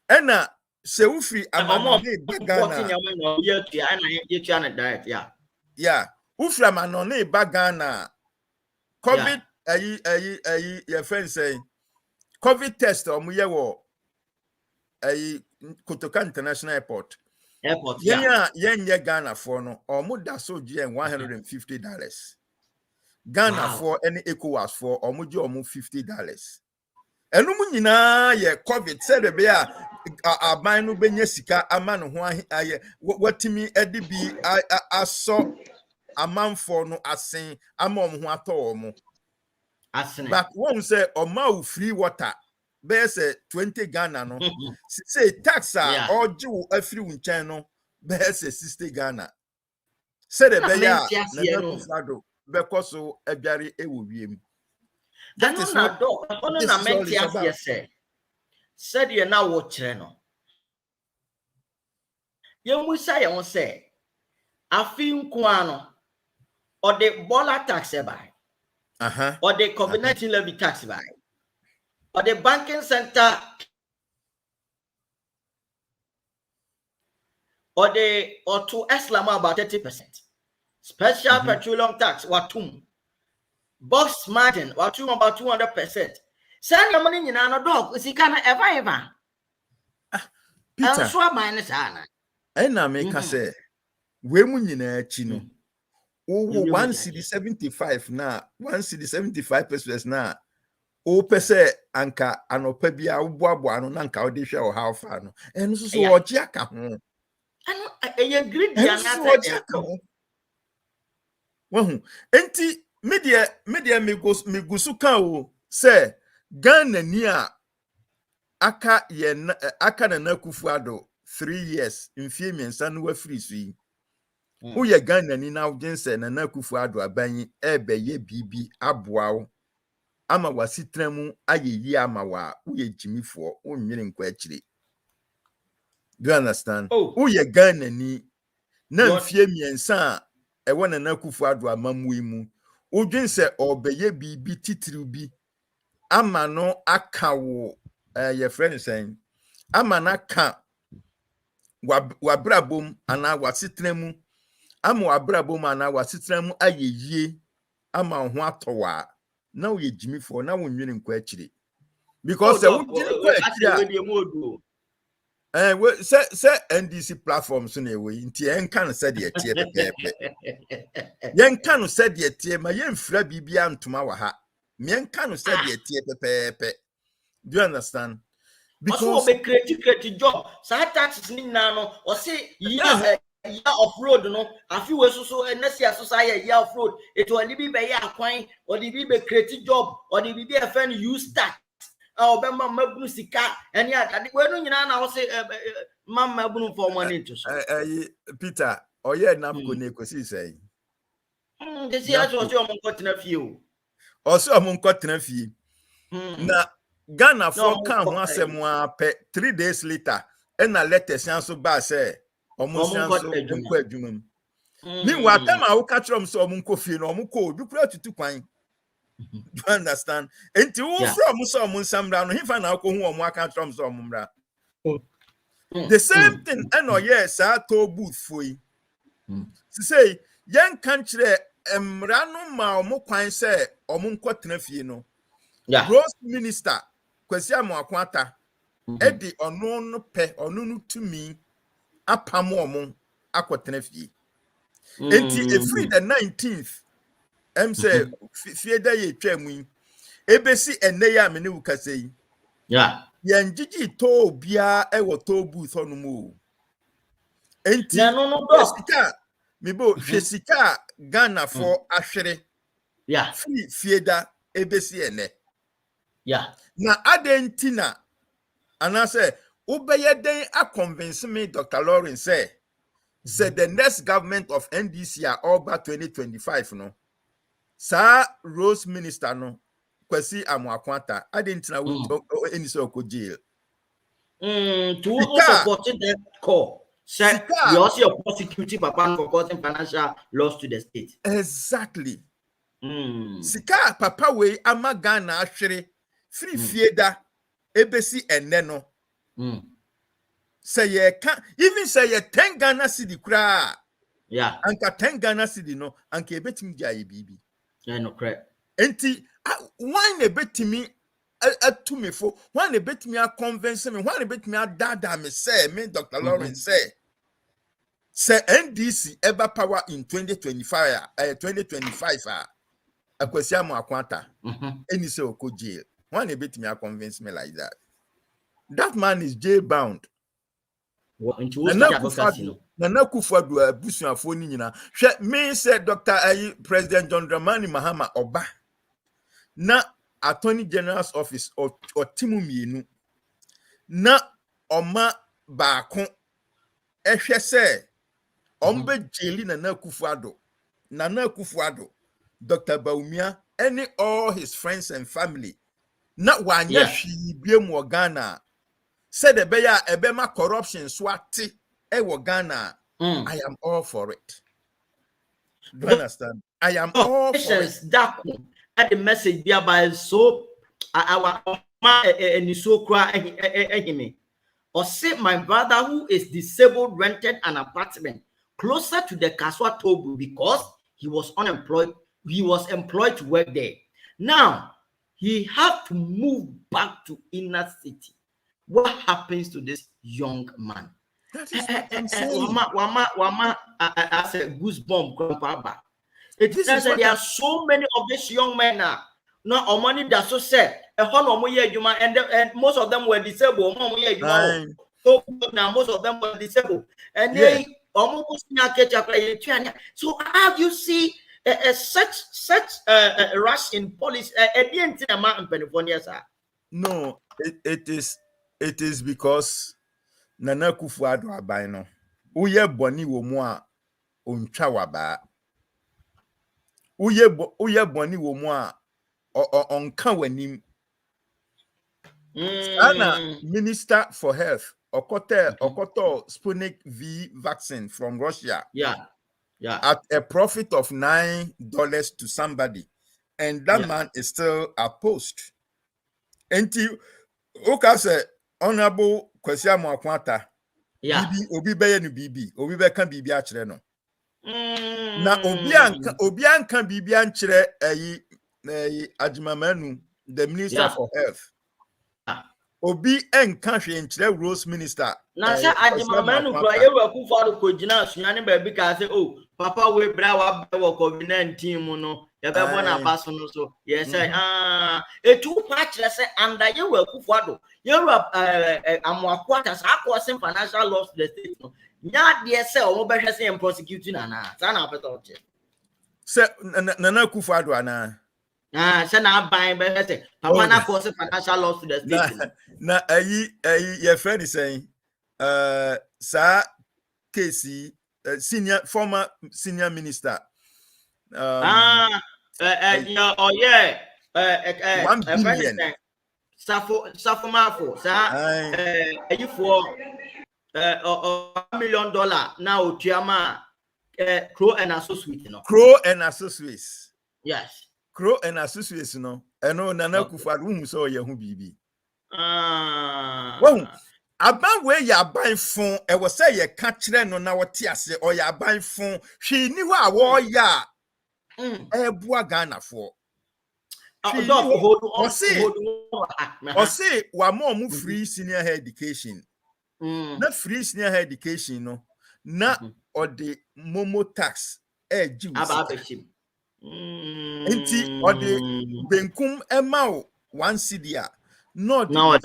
Ena se ufri amanone bagana. Yeah, ufri amanone bagana. COVID your friend say COVID test or muye wo Kotoka International Airport. Yen Ghana for no or muda so $150. Ghana for any ECOWAS for or mujo or $50. And nyina ye COVID said be a abanu benye sika amano ho watimi edibi aso amam for no asen amom ho ato mo asen but one say o free water be say 20 Ghana no say tax or ju afri unchen no be say 60 Ghana said be ya na kufado because so adware ewo wiem. That is not do. Ono na menti as say. Said you now watch no. Ye mu say won say afi nko ano or the Bola tax by. Or the COVID-19 levy tax by. Or the banking center or to Islam about 30%. Special petroleum tax watum. Box margin watum about 200%. Send your money in an dog. Is he can ever? Peter, so minus Anna. And I make say, we munina chino. 1 cedi 75 na 1 cedi 75 pesos na o pese anka anopa bia uboabo ano na nka ode hwe o how far no eno so oje aka ho ano eye greedy anata wahu enti media megusu kan o se Ghana ni a aka na Akufo-Addo 3 years mfie miensa no wa free so yi Uye Ghana ni na ujense na Akufo-Addo abanyi ye bibi aboawo ama wasitremu ayeyi ama wa uye jimifo unwere nkwa akire. Do you understand? Uye Ghana ni na mfie miensa ewo na Akufo-Addo amamwe mu ujense ye bibi titiri bi ama no akawo ye friend saying ama na ka wabrabom ana wasitremu ama abrabo mana wasitram ayeye ama ho atowa na wo yejimifo na wo nwene nkwa akire because wo jiri kwa akire se NDC platforms na ewe nti enka no said ye tie pepepe yenka no said ye tie ma yemfra bibia ntoma wa ha menka no said ye tie pepepe. Do you understand? Because we create job sa taxes ni na no o say year of road no afi we so next year so year of road it will be be ya kwan or the be create job or the be a friend use tax or be mabunu sika any that we no nyina na o say mabunu for money to so Peter oye na ko ne kosi say this year so o mo kotena fie o so mo kotena fie na Ghana for kan ho asem a pe 3 days later na letters so ba say omusianso nkwa adwuma ni watama wo katrom so omunko fie no omukọ odukura tutu kwan. Do you understand? Enti wo from so omunsamra no hifa na ko hu omu akatrom so omumra the same thing eno yes to booth foi say yen kan kire emra no ma omukwan say omunko tena fie no Gross Minister Kwesi Amoakwata edi onu no pe onu no tumi apamo akotena fie enti free the 19th say fie da ye twam ebesi ene ya me ne wukasei yan gigi to bia e wo to booth onu mu enti Mibo Jessica Ghana for Ashere. Yeah. Free Fieda ebesi ene. Yeah. Na adentina and I say Ubeye den a convince me Dr. Lawrence said the next government of NDC are all by 2025 no. Sa Rose Minister no Kwesi Amwakwanta adentina any so ko jail. To also support that call. Sir, we also are prosecuting Papa for causing financial loss to the state. Exactly. Sika Papa we amagana Ashere free fieda ebesi eneno. Say ye can even say ye 10 Ghana cedi kra. Yeah. Anka 10 Ghana cedi no anka ebetimi jaye bibi. Yeah, no correct. Enti why ne betimi to me for why ne betimi a convince me why ne betimi a dada me say me Dr. Lawrence say NDC ever power in 2025 akwasi Amwakwanta any say oko jail why ne betimi a convince me like that. That man is jail bound. Nana Kufuadu abusuafo ni nyina hwe me said Dr. President John Dramani Mahama Oba na Attorney General's office or timu mienu na oma baako ehwe se ombe jeli Nana Kufuadu Dr. Baumia and all his friends and family na wanya hwi biem wo Ghana said the beya ebema corruption swati Ghana. I am all for it. Do you understand? I am all for it. That the message thereby so our and so cry or say my brother who is disabled rented an apartment closer to the Kaswa Tobu because he was unemployed. He was employed to work there. Now he had to move back to inner city. What happens to this young man? That is what I'm saying. Wama, I said goosebump, grandpa. It is that there are so many of these young men now. No, money that so said a whole and most of them were disabled. So now most of them were disabled, and they almost so how do you see such a rush in police at the end of California, sir? No, it is because Nana Kufuadu aban no uye boni wo mu a ontwa waba uye boni wo mu a onka wanim Sana Minister for Health okoto Sputnik V vaccine from Russia at a profit of $9 to somebody, and that man is still at post. Enti oka say Honorable Kwesi Amwakwanta bibi obi beye no bibi obi be kan bibi a kire no na obi anka bibi an kire Ajimamanu the Minister for Health obi enka hwe nkire Rose Minister na say Ajimamanu kro ye wa Kufuadu ko gina asunya ne ba bi ka say oh papa we bra wa be wo COVID-19 mu no ye be bo na baso no so ye say etu pa kire say anda ye wa Kufuadu Europe Amwakwanta sa causing financial loss to the state no nya de say o be hwese en prosecuting ana sa na peta oche say Nana Kufuadu ana say na ban be hwese papa na causing financial loss to the state na your friend is saying sa Casey former senior minister 1 billion Safo Mafo, sir, for $1 million now, Tiama, Crow and Associates, no. Crow and Associates. Yes. Crow and Associates, no. I know Nana Kufuadu so Yahu Bibi. Well, about where you are buying phone, I was say you catch them on our tears or you are buying phone. She knew a war, ya. Ghana for. Or say, one more free senior higher education. Not free senior higher education, no. Not or the Momo tax. About the or the Benkum Emao 1 CDA. No, no,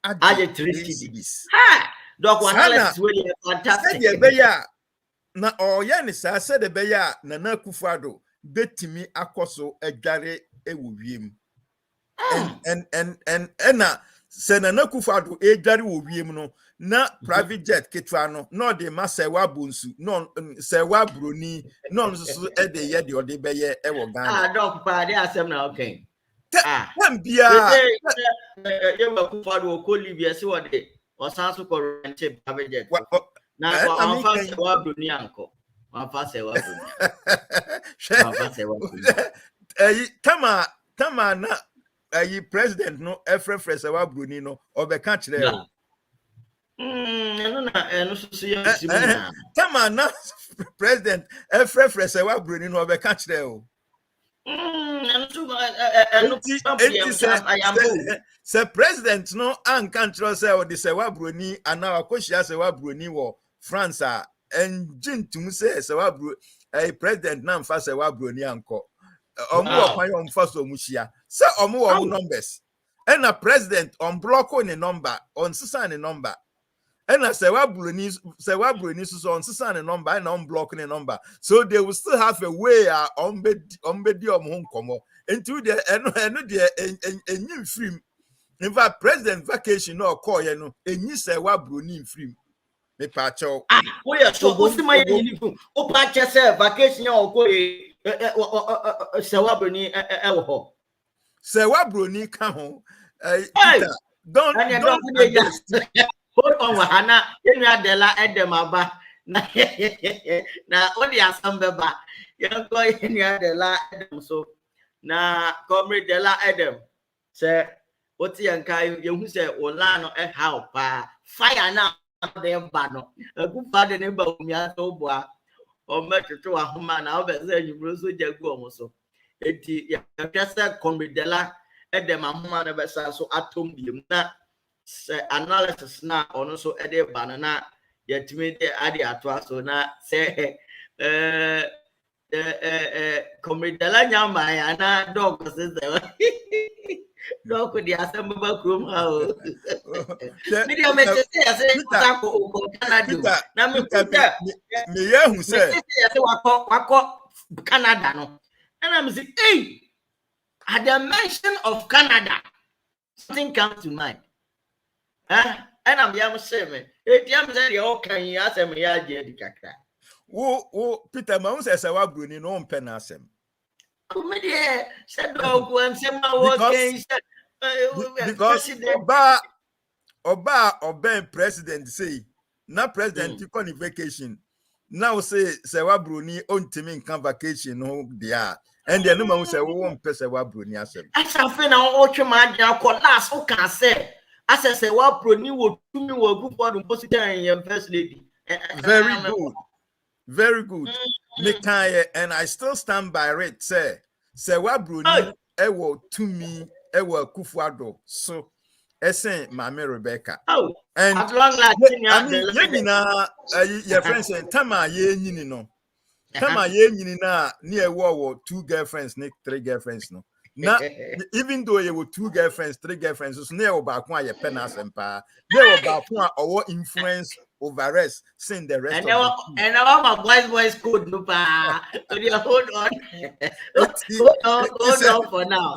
added 3 CDs. Ha! Doc, one is really fantastic. na oya ni sa said the beya Nana Akufo-Addo betimi akoso adware ewo wiem and na se Nana Akufo-Addo edware wo wiem no na private jet ketwa no no de ma sewa bonsu no sewa broni no so e de ye de ode beye e wo Ghana dog pa dey asem na okay bia you Akufo-Addo ko Libya se wo de osanso ko rent private jet na wa fa sewa broni anko wa fa sewa broni tama na president no efre sewa broni no obeka kire o no so you tama na president efre sewa broni no obeka kire o se president no an control say o de sewa broni ana akohia sewa broni wo France a enjintum say sewa broni president na mfa sewa broni anko omu okwan yo mfa so mu hia se omu wo numbers and a president on block on a number on sisa number and a sewa broni so on sisa number and on block a number so they will still have a way on bedi home komo into the enyim free in fact president vacation no call you know enyi sewa broni free me pacho we are so go see my uniform o pa che say vacation o ko sewa broni e wo ho sewa broni ka ho don't hold on Hana enu adela edem aba na odi asambeba yanko enu adela edem so na comrade dela edem say oti yanka yehu say ola no e how pa fire na dem ba no Akufo-Addo ne ba omi ato boa o metutu ahoma na o be say nyumro so jagu omo so enti ya kasa comrade dela edem ahoma na be sa so atom biem na say analysis na ono so ede banana yetimi de ade ato so na say komedala nyama ya na dog se dog di asamba krom ha o video message say ta ko Canada na me yehu say say wako Canada no and I'm say hey at the mention of Canada something comes to mind. And I'm young seven. It yams any okay, yes, and me, I did kakra. Wo Peter Mahomes says, I was Bruni no penasem. Oh, my dear, said dog when some was because Oba president say, na president took on vacation. Now say wa Bruni on timing come vacation no dia. And the no man say we won't pay wa Bruni asem. I shall fin our ocho man last who can say. As I say, what Bruni will to me will go for the positive and first lady. Very good. Very good. And I still stand by it. Say what Bruni ewo to me ewo Akufo-Addo. So esen Mama Rebecca. Oh, and as long as your friends say tama ye nyini no. Tama ye nyini na ni ewo 2 girlfriends, 3 girlfriends no. Now, even though you were 2 girlfriends, 3 girlfriends, so never about one your penas empire, never about one or influence over us, seeing the rest. And our boys could no pa. So you hold on. Hold on for now.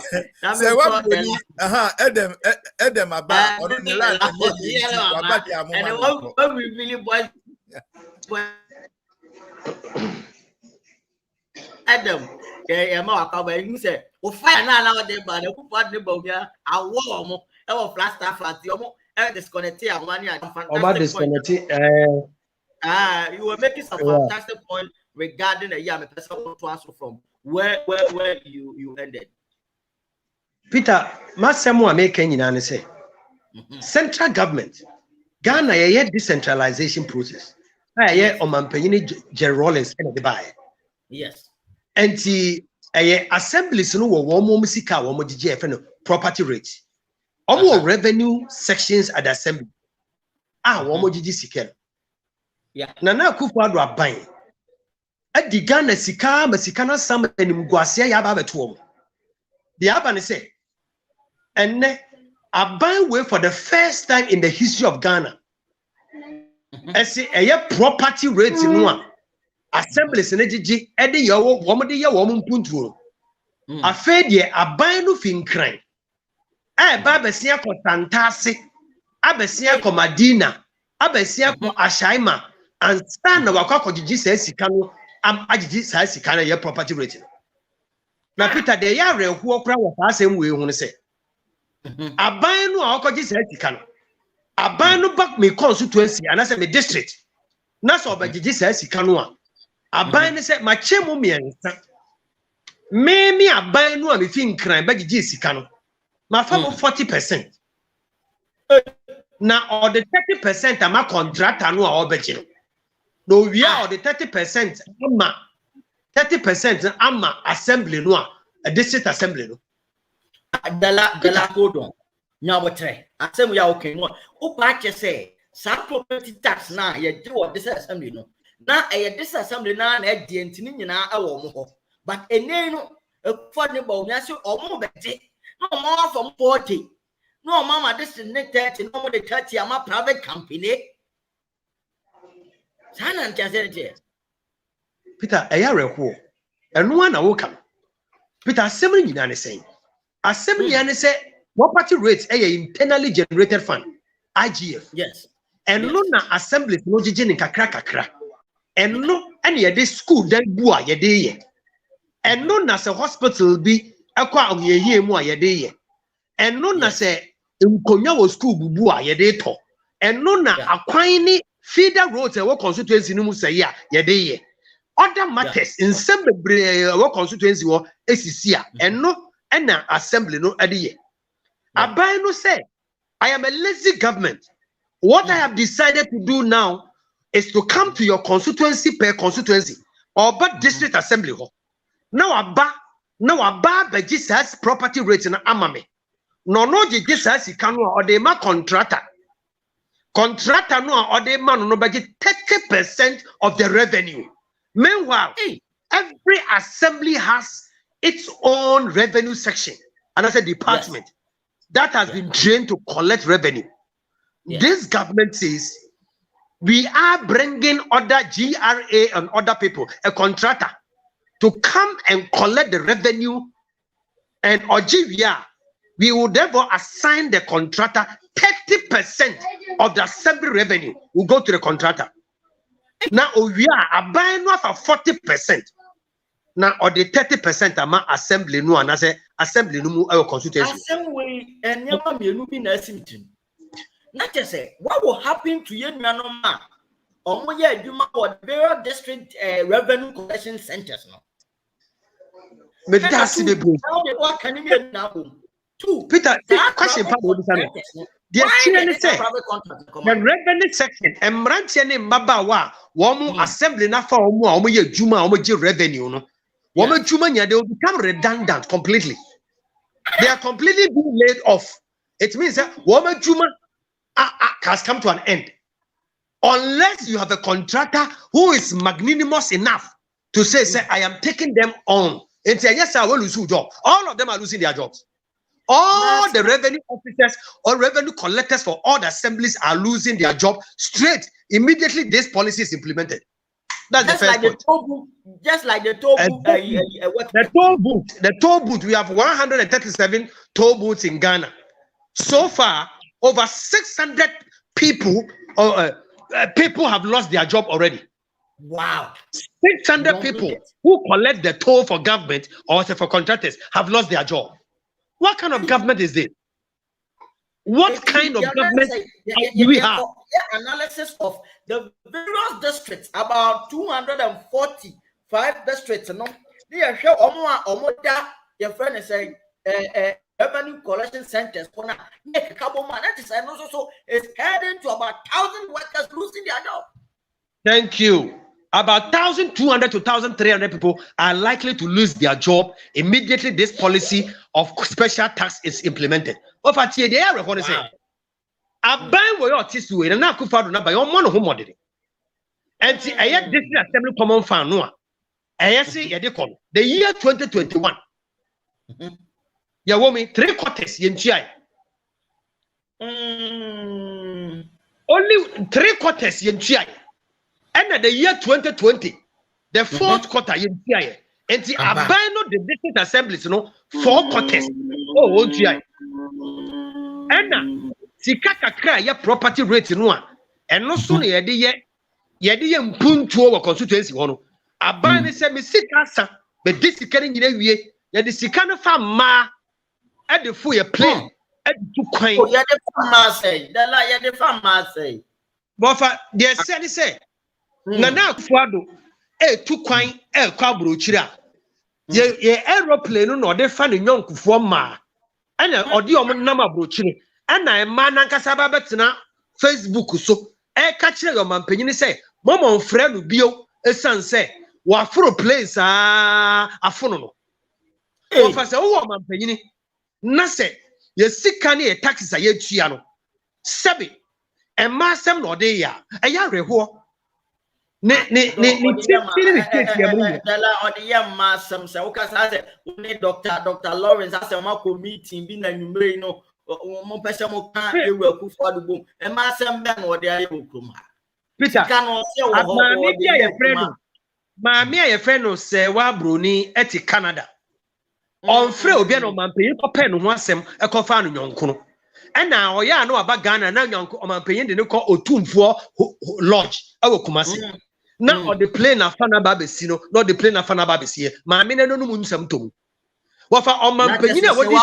Say what Adam about on the land and what we really boys Adam. Yeah, ma ka ba yin say o fire na de ba na Akufo-Addo ne ba bia awo omo e wo flash staff at omo e disconnect am one and fantastic you were making some fantastic point regarding a year me person to answer from where you ended. Peter, masemu ameka nyina ne say central government Ghana ye decentralization process ye omanpanyin Jerry Rawlings and the buy. Yes. And the assemblies no wo mo sika wo mo gije efe no property rate. Omo revenue sections at the assembly. Wo mo gije sika. Yeah. Nana Akufo-Addo aban. Adi Ghana sika ma sika na sam anim guase ya ba beto wo. The aban say enne aban way for the first time in the history of Ghana. Ese property rate no a assemblies ne gigi e de yawo wo de ye wo mpuntuo afa de aban no finkran e ba besia ko tantase abesia ko Madina abesia ko Ashaima and stand wakwa gigi sa sika no am agigi sa sika na ye property rate na Peter de ya rehuo kra wo fa asem we hu ne se aban no a wakwa sa sika no aban no back me constituency and as me district na so obagigi sa sika no a aban ne se ma chemu miensa me aban no a me fin kran bagigi sika no ma fa mo 40%. Na or the 30% ama contractor no a obagigi no we are the 30% ama 30% ama assembly no a district assembly no dala kodon nya wotre asem ya okay no o pa che say sa property tax na ye de wo district assembly no na ye district assembly na e de ntini nyina e wo mo ho but ene no e for ne bo nya se o mo be de no mo from 40 no mama district ne 30 no mo de 30 ama private company sana ntiasere Peter eyareko enu na wo kam Peter assembly nyina ne say assembly nyina ne say property rates internally generated fund IGF yes and no na assembly no gigi ni kakra and no any ye school dan bu a ye de ye and no na se hospital bi akwa oyeye mu a ye de ye and no na se nkonya wo school bubu a ye de to and no na akwan ni feeder roads e wo constituency no mu say ya ye de ye other matters in some wo constituency wo esisi a and no na assembly no ade ye aban no say I am a lazy government. What I have decided to do now is to come to your constituency per constituency or but district assembly hall. Now aba Jesus property rate in amame. No Jesus can or they ma contractor no or they man no budget 30% of the revenue. Meanwhile, every assembly has its own revenue section and as a department. Yes. That has been trained to collect revenue. This government says we are bringing other GRA and other people, a contractor, to come and collect the revenue. And Ojivia, we will therefore assign the contractor 30% of the assembly revenue will go to the contractor. Now we are buying not for 40%. Now or the 30% ama assembly no and say assembly no mu consultation. Assembly and never me no be na simtin. Not just say what will happen to you nanoma or mo ye adwuma or various district revenue collection centers no. Me that's the bro. What can you now? Two Peter, question part what is that? The revenue section emrantie ne mbabawa wo mo assembly na fa wo mo a wo ye adwuma wo mo je revenue no. They will become redundant completely. They are completely being laid off. It means that Woman Juma has come to an end. Unless you have a contractor who is magnanimous enough to say, I am taking them on. And say, yes, I will lose your job. All of them are losing their jobs. All the revenue officers or revenue collectors for all the assemblies are losing their job straight. Immediately, this policy is implemented. That's just the first point. Just like the toll booth. The toll booth. We have 137 toll booths in Ghana. So far, over 600 people have lost their job already. Wow. 600 people who collect the toll for government or for contractors have lost their job. What kind of government is this? What kind of government do we have? Analysis of the various districts, about 245 districts. No, they are sure omoda. Your friend is saying revenue collection centers. That is also is heading to about 1,000 workers losing their job. Thank you. About 1,200 to 1,300 people are likely to lose their job immediately this policy of special tax is implemented. Of a they are going to say, "I buy what your tissue and now could find by your money home model." And see, I had this assembly common fan no. I see the year 2021. Ya woman 3 quarters yenchi. Only 3 quarters yenchi. And the year 2020, the fourth quarter you see and the abandon the district assemblies no 4 quarters oh won't you and sika kakra ya property rate no a eno so na yede ye mpuntuo wo constituency ho no aban ne se me sika sa be disika ne nyina wie yede sika no fa ma e de fu ye plane e de kwan yede fa ma say da la yede fa ma say bofa de say na afuado e tu kwan e kwa brochira ye aeroplane no de fa ne nyonkufo ma ana odi om nam abrochire ana ma nankasa ba betena Facebook so e ka kire yo mampanyini say mama mfre no bio esan say wa foro place afono no o fa say wo mampanyini na say ye sika ne taxes a ye tua no sebe e ma sem no de ya e ya reho ne state ya mu dala odi ya ma sem say o ka say ne Dr. Lawrence say ma ko meeting bi na numere no mo pese mo kan ewu akufo adugbo e ma sem be no odi aye okrom ha Peter kan o se wo ho maami a ye friend no say wa broni eti Canada on frɛ obi na ɔmampanyin kɔpɛ no ho asɛm ɛkɔfa no nyɔnko no ɛna ɔyɛ a no aba Ghana na nyɔnko ɔmampanyin de ne kɔ otumfoɔ lodge ɛwɔ Kumasi na ɔde plane afa na ba besi no na ɔde plane afa na ba besi maame na no mu nsɛm tom wɔfa ɔmampanyin a wɔde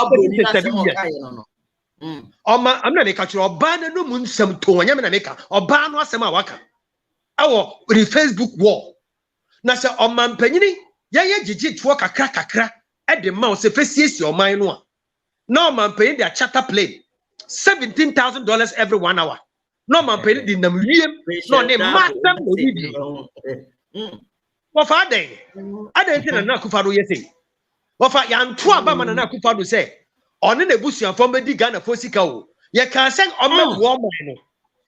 amna meka kyerɛ ɔbaa na no mu nsɛm tom ɔnyɛ me na meka ɔbaa no asɛm a waka ɛwɔ the Facebook wall na sɛ ɔmampanyin yɛyɛ gyegye toɔ kakra at the mouse, if it's your mind one. No man paying their charter plane $17,000 every 1 hour. No man paying the Namulium, no name master. What are they? I don't think Nakufado yes. What for Yan Tuabaman and Nakufado say? On in the bush from the Ghana for Sikao. You can send on my woman.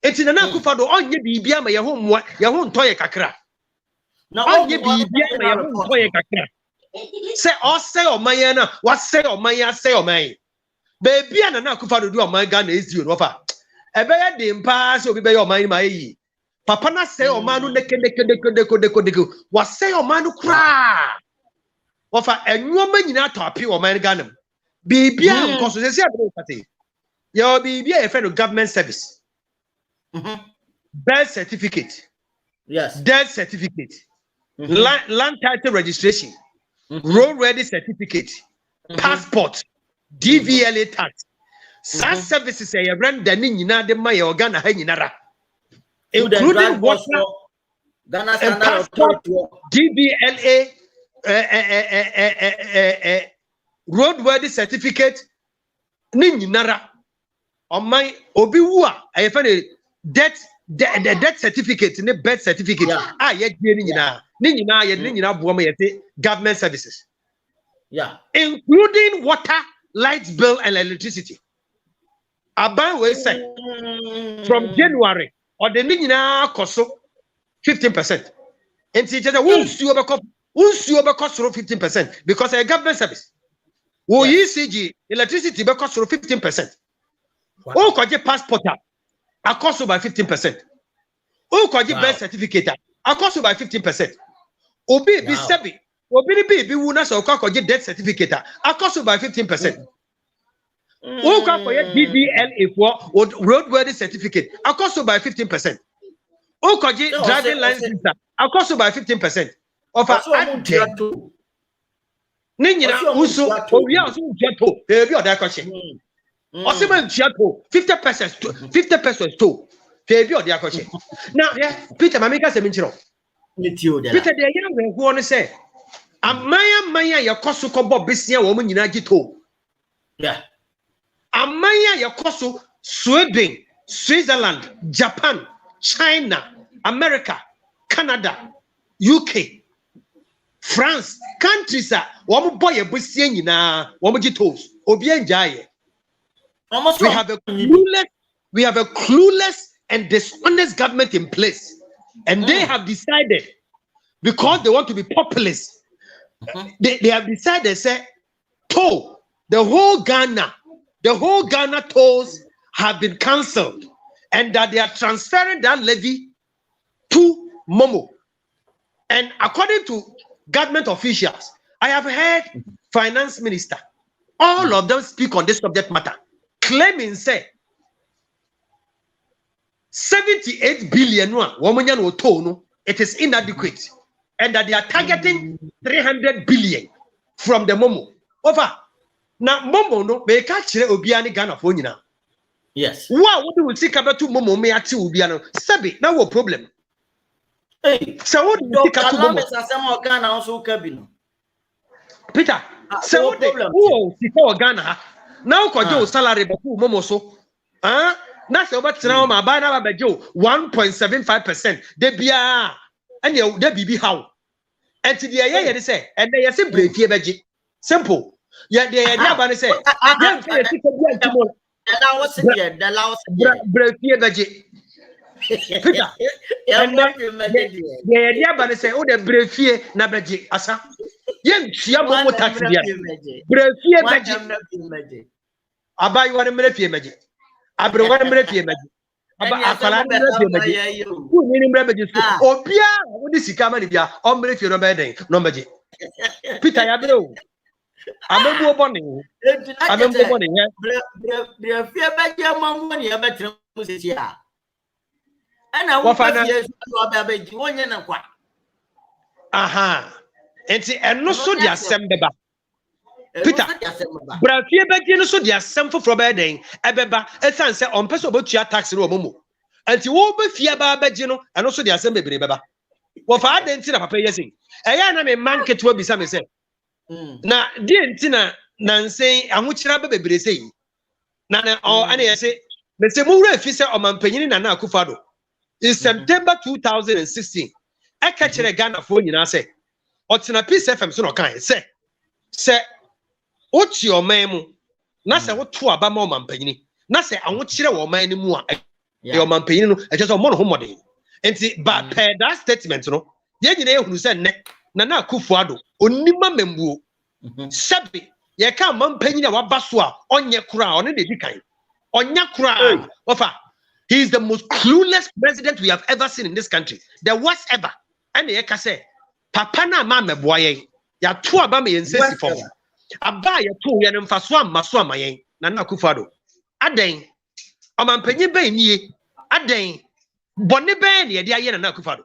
It's in a Nakufado on ye be beyond your home toy kakra. Now on ye be beyond your home toy kakra. Say or say or my what say or my say or my baby and na kufa do o my Ghana is you offer e be ya dem pa so be your mind my papa na say o man no deko what say o man no kra offer enwoma nyina to api o man Ghana baby am cause say say your baby a friend of government service birth certificate death certificate land title registration road ready certificate, passport, DVLA tax. Such services a run the Nina de Maya Ghana Hainara, including water, and passport, DVLA, road ready certificate, Ninara. On my Obiwa, I found a death certificate, in the birth certificate. Yet Nina government services. Including water, light bill, and electricity. Aban will say from January or the Nina cost 15%. And teachers won't you cost 15% because a government service. Will ECG electricity cost 15%. Oh, could you passport a cost by 15%. Oh, could you birth certificate a cost by 15%. Obi be sebi. Obi be wuna so kwa get death certificate. A cost by 15%. O kwa for DBLA for roadworthy certificate. A cost by 15%. O kwa get driving license. A cost by 15%. Of a Nina uso obi aso jeto. Ebi oda question. Osiman jeto 50% to. Ebi oda question. Now, Peter Mamika seminchiro. Peter de young one say Amaya ya koso kobo besia wo nyina gito. Amaya ya koso Sweden, Switzerland, Japan, China, America, Canada, UK, France, countries are wo boy besia nyina wo gito. Obi enjaye. We have a clueless and dishonest government in place. And they have decided, because they want to be populist, they have decided, say, toll, the whole Ghana tolls have been cancelled, and that they are transferring that levy to Momo. And according to government officials, I have heard finance minister, all of them speak on this subject matter, claiming say 78 billion it is inadequate, and that they are targeting 300 billion from the Momo. Over now, Momo no may catch Obiani Ghana for now. Yes. Wow, what do we see about two Momo may at Obiano? Sabi, now what problem? Hey, so what do you think about Ghana also cabin? Peter, so what the Ghana now could salary but Momo so that's about now my buy now 1.75%. They be and you they be how and to the year they say and they say brave veggie simple. Yeah, they are say brave veggie. Peter, and they are say, oh, the brave fear, Nabaji, Asa. Yes, you have more tax. Brave fear, magic. I buy 1 minute magic. I bring 1 minute magic. Who meaning ravages? Oh, Pia, what is he coming here? If you're no magic. Peter, I know. I'm a bonny. I'm a bonny. Brave fear, money, I bet you. And I want to aha. And no so the assembly. Peter, Brafia Begin so the assembly for bedding, Ebeba, a sunset on person about your tax room. And you will be Fiaba Begino, and also the assembly. Beba. What I didn't see a papa yesing. I am a man will be some say. Now, dear Tina, Nancy, and which rabbi be saying. Nana or any say, Mr. Mure Fisher or Mampenin and Nakufado. In September 2016, I catch a Ghana phone in say, what's in a piece of so kind say, what's your memo? Nasa what two about more Mampini? Nasa, I want you or my more your Mampino, I just a more homody. And see, but per that statement, no, the who said Nana Kufado, Unima Membu, Sabi, ye can't Mampini or Basua on your crown, and the kind on your crown offer. He is the most clueless president we have ever seen in this country. The worst ever. And the say, Papa na mama boy, ya two abame and says for Aba ya two yan faswam maswama yen, Nana Kufado. Aden, Oman penny ben ye, Aden, Bonnie Ben, ye dear Nana Kufado.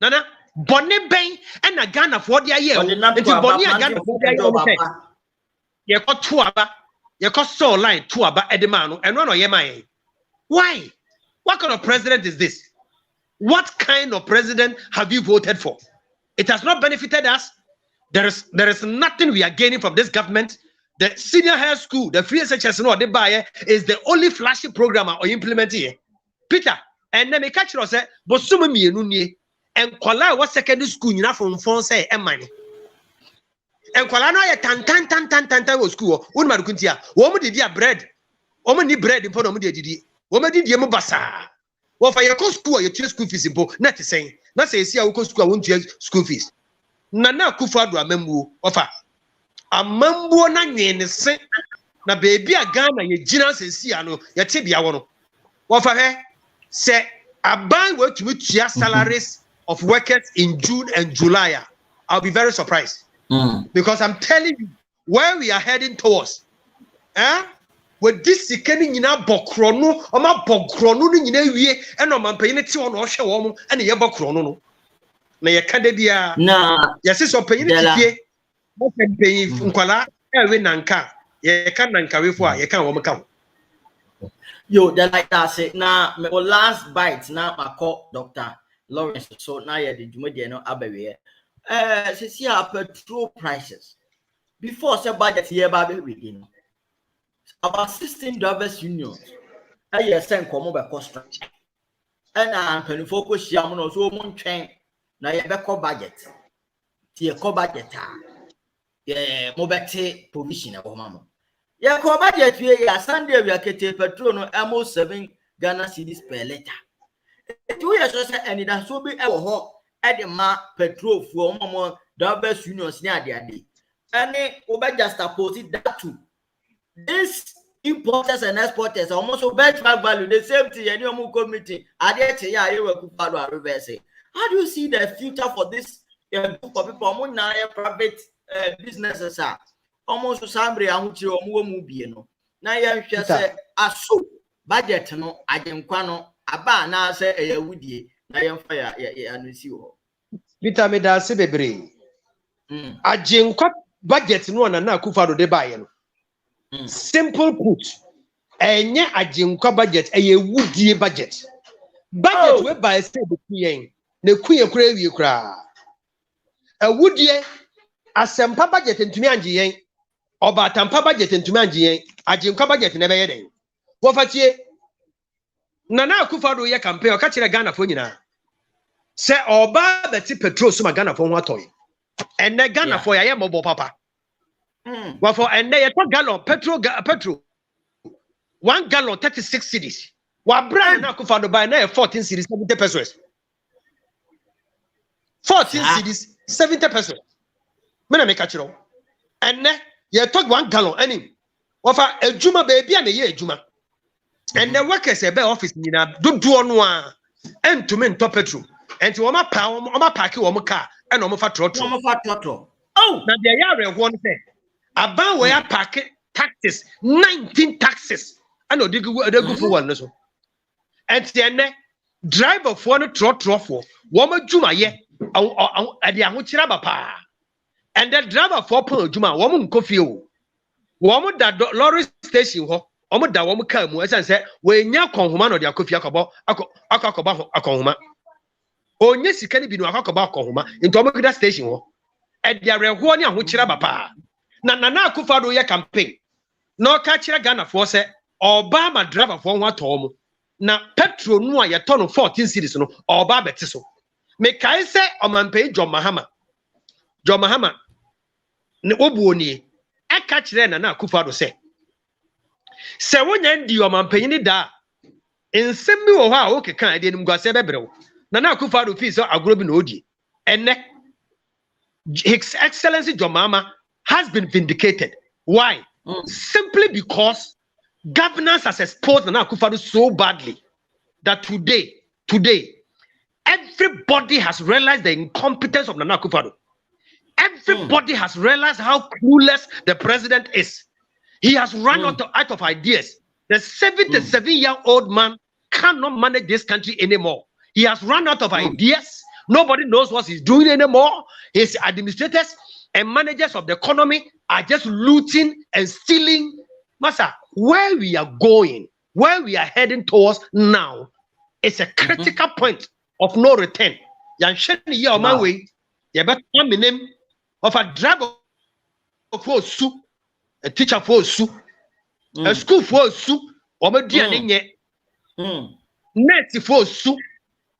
Nana, Bonnie Ben, and a gun for the year. Into Bonnie a gun for the year. You got two aba, you got so line two aba edemano, and one of yemaye. Why? What kind of president is this? What kind of president have you voted for? It has not benefited us. There is nothing we are gaining from this government. The senior high school, the free SHS, no, they buy is the only flashy program or implement here. Peter, and then me catch you say, but some me nunye, and Kola was secondary school, you know, from phone say, and money. And Kola no ya tan was school. Unma kuntia. Woman did ya bread. Woman need bread in front of me did. Woman did yemu basa. Well, for your school, you choose school fees in Bo, not to say, not say, see, I will school, I won't choose school fees. Nana Kufadu, a member offer a mambo nanye se na baby a Ghana, ye generous and Siano, ya tibia one. What for her say a bank work to meet your salaries of workers in June and July. I'll be very surprised because I'm telling you where we are heading towards. With this sickening in our bokrono, or my bokrono in a and on my penalty on or show and a bokrono. Na ye kadebia na yes so penyi tie mo penyi nkwala ewe nanka ye kan nanka we fo a ye kan wo mka yo the like that say na my last bite na makọ Dr. Lawrence so na ye the jumode no abawe see petrol prices before say budget year ba be begin about 16 drivers unions aye send komo be cost and an focus yam no so mo ntwen na ye be budget tie budget ye mo bete provision e bo mama ye budget we ya Sunday we akete petrol no almost 7 Ghana cedis per liter 2 years so say and that so be e wo ho e de ma petrol fu mo drivers unions ni ade and we just opposite that too. This importers and exporters almost benchmark value the same thing any committee. How do you see the future for this a group of people na private businesses are almost sambre ahuchi omo mu bie no na ya hwe se aso budget no agenkwa no aba na se eyawudie na yemfa ya anunsi ho Peter me da se bebre agenkwa budget no na Akufo-Addo de baye no simple put enye agenkwa budget eyewudie budget we buy say be kuyen na kuye kura wie kura awudie asempa budget ntumi anje yen oba tampa budget ntumi anje yen agenkwa budget na be yeden wo fatie Nana Akufo-Addo ye campaign o ka kire Ghana fo nyina se oba beti petrol so ma Ghana fo ho atoy enne Ghana fo ya ye mobo papa wa for enne ye to gallon petrol 1 gallon 36 cedis wa brand na Akufo-Addo buy na 14 cedis 70 pesos 14 cedis 70 pesos me na me ka kire enne ye to 1 gallon ani wa fa ejuma baby na ye ejuma and the workers ebe office nyina dodo no a entumi ntɔ petrol enti wo ma park wo mo car and wo mo fa trotro oh na the yare ho no say aban we ya park taxes 19 taxes and odegu for one no so enti ene driver for no trotro for wo ma dwuma ye ade ahokyira ba pa and the driver for pon dwuma wo mo nkofie o wo mo da lorry station ho omo da wo ka mu esan se we nya konhoma no de akofia akọbọ akonhoma onye sika ni bi no akọbọ akonhoma into omo gida station ho e de areho ni ahokyira bapa na Akufo-Addo ye campaign no ka kire Ghana for se Obama driver for ho ato mo na petrol no a ye to no 14 cedis no oba beti so me kai se omampe John Mahama ne obuoni e ka kire na Akufo-Addo se wonya ndi omampanyini da ensem bi wo ho a okeka ade nim gwase bebrew na Akufo-Addo fi so agoro bi na odi enne His Excellency John Mahama has been vindicated. Why? Simply because governance has exposed na Akufo-Addo so badly that today everybody has realized the incompetence of Nana Akufo-Addo. Everybody has realized how clueless the president is. He has run out of ideas. The 77-year-old man cannot manage this country anymore. He has run out of ideas. Nobody knows what he's doing anymore. His administrators and managers of the economy are just looting and stealing. Master, where we are going, where we are heading towards now, it's a critical point of no return. You name of a driver of soup. A teacher for su, a school for su, or Median, net for su,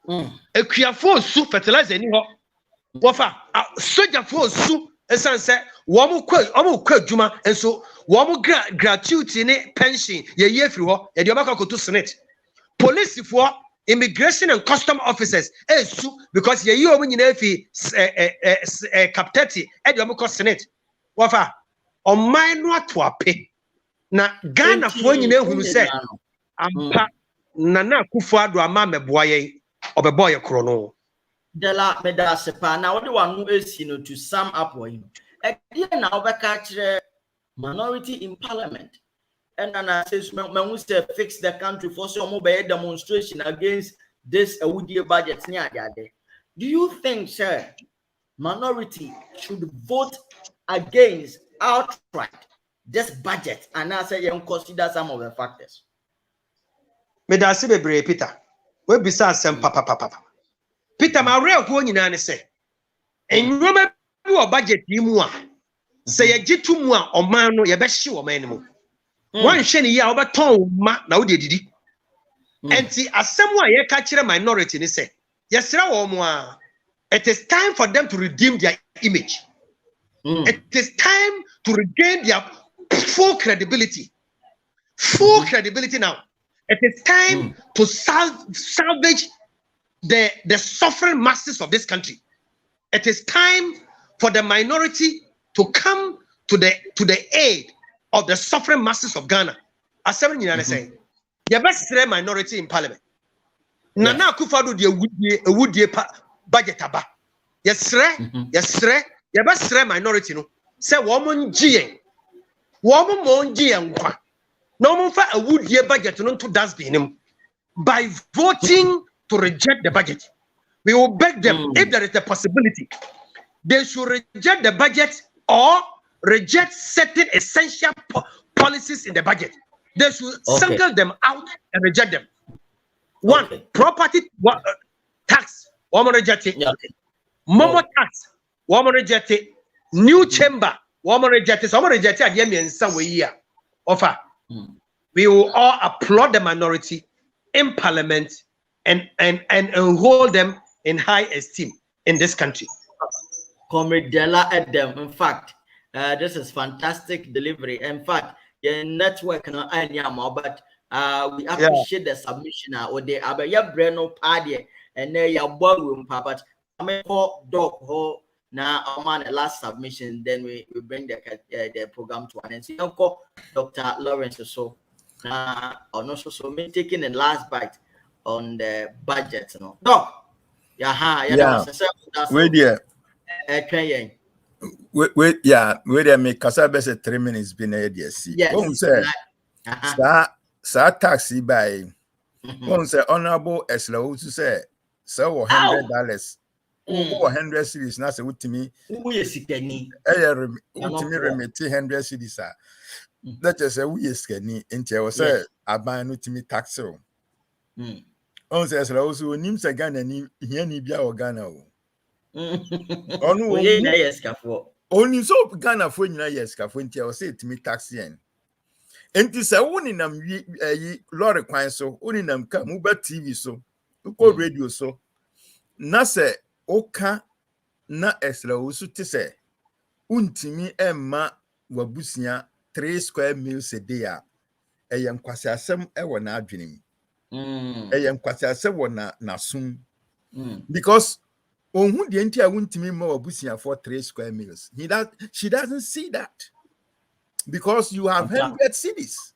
a queer for su, fertilizer anyhow. Wafa, a soldier for su, and sunset, one more Juma, and so one more gratuity in a pension, ye through, and your back to Senate. Police for immigration and custom officers, su, because ye when you know if captati, and your back Senate. Wafa. On my no to ape na Ghana for nyina ehunu se ampa Nana Akufo-Addo ama meboye obeboye kro no de la meda sepa na what one who is to sum up for him e dey na obeka kire minority in parliament and Nana says me who say fix the country for some mobile demonstration against this awudie budget ni ade. Do you think sir minority should vote against outright this budget and now say you consider some of the factors? Me da se bebre Peter we bisa asem papa Peter ma real ko nyina ne se enwoma bi o budget yi mu a se ye gitu mu a oman no ye be hye oman mu wan hwe ne ya obeton ma na wo de didi enti asem a ye ka kire minority ne se ye sra wo mu a it is time for them to redeem their image. It is time to regain their full credibility. Full credibility now. It is time to salvage the suffering masses of this country. It is time for the minority to come to the aid of the suffering masses of Ghana. As seven years say, the best minority in parliament. Nana Akufo-Addo the would budget aba. Yesre, yabasre minority no. Say woman GN. Woman mon GN kwa. No one for a wood year budget no to dustbin him. By voting to reject the budget. We will beg them if there is a possibility. They should reject the budget or reject certain essential policies in the budget. They should single them out and reject them. One, property tax, woman reject it. Momo tax, woman reject it. New chamber, woman reject it. Woman reject it. In some way here. Offer. We will all applaud the minority in parliament and hold them in high esteem in this country. Comrade Della Adam, in fact, this is fantastic delivery. In fact, your network no anyama, but we appreciate the submission or the abaya breno party and there your ballroom, but I mean for dog ho now on the last submission, then we bring the program to an end. So Dr. Lawrence so so me taking the last bite on the budget, no. Doc, wait there. Wait, there make Kasabes 3 minutes been a DSC. Yes. Sa taxi by one say honorable Esla to say so $100. Oh, 100 cities, not say with me. Who is it? Any? Remit 100 cities. That is a we is scanny into our say, I buy no to me tax. On says also names again and he be our Ghana. Only so Ghana for yes, Cafuenti or say to me taxi. And this a one in them lorry coin so, only them come Uber TV so, call radio so. Na se oka na esla usu te se untimi emma wabusia 3 square meals a day a eyam kwase asem e wona adwenem eyam kwase asem wona nasum because onhu de enti a untimi ma wabusia for 3 square meals she doesn't see that because you have 100 cities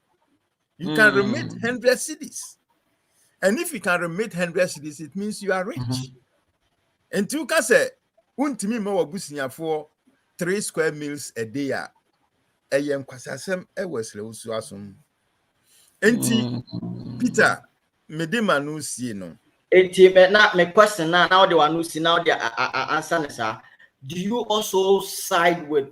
you can remit 100 cities and if you can remit 100 cities it means you are rich. And you can say, untimi ma wabusia for 3 square meals a day. Eyem kwasasem e wesle usu asum. Enti Peter, medema no sie no. Enti me question now the one who see now the answer is do you also side with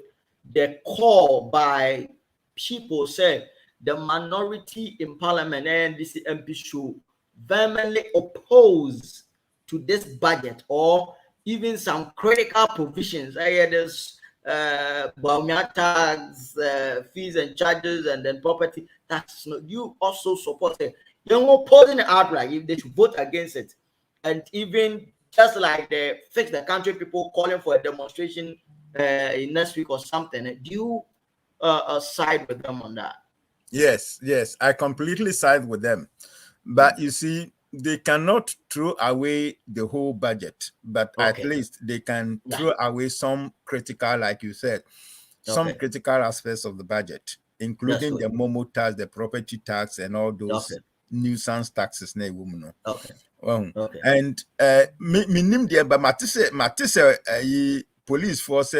the call by people say the minority in parliament and NDC MP should vehemently oppose to this budget or even some critical provisions? There's tax, fees and charges, and then property tax. You also support it. You're opposing it outright if they should vote against it. And even just like the Fix the Country people calling for a demonstration in next week or something, do you side with them on that? Yes, I completely side with them. But you see, they cannot throw away the whole budget, but at least they can throw away some critical, like you said, some critical aspects of the budget, including the momo tax, the property tax, and all those nuisance taxes. And minim there, but matisse police force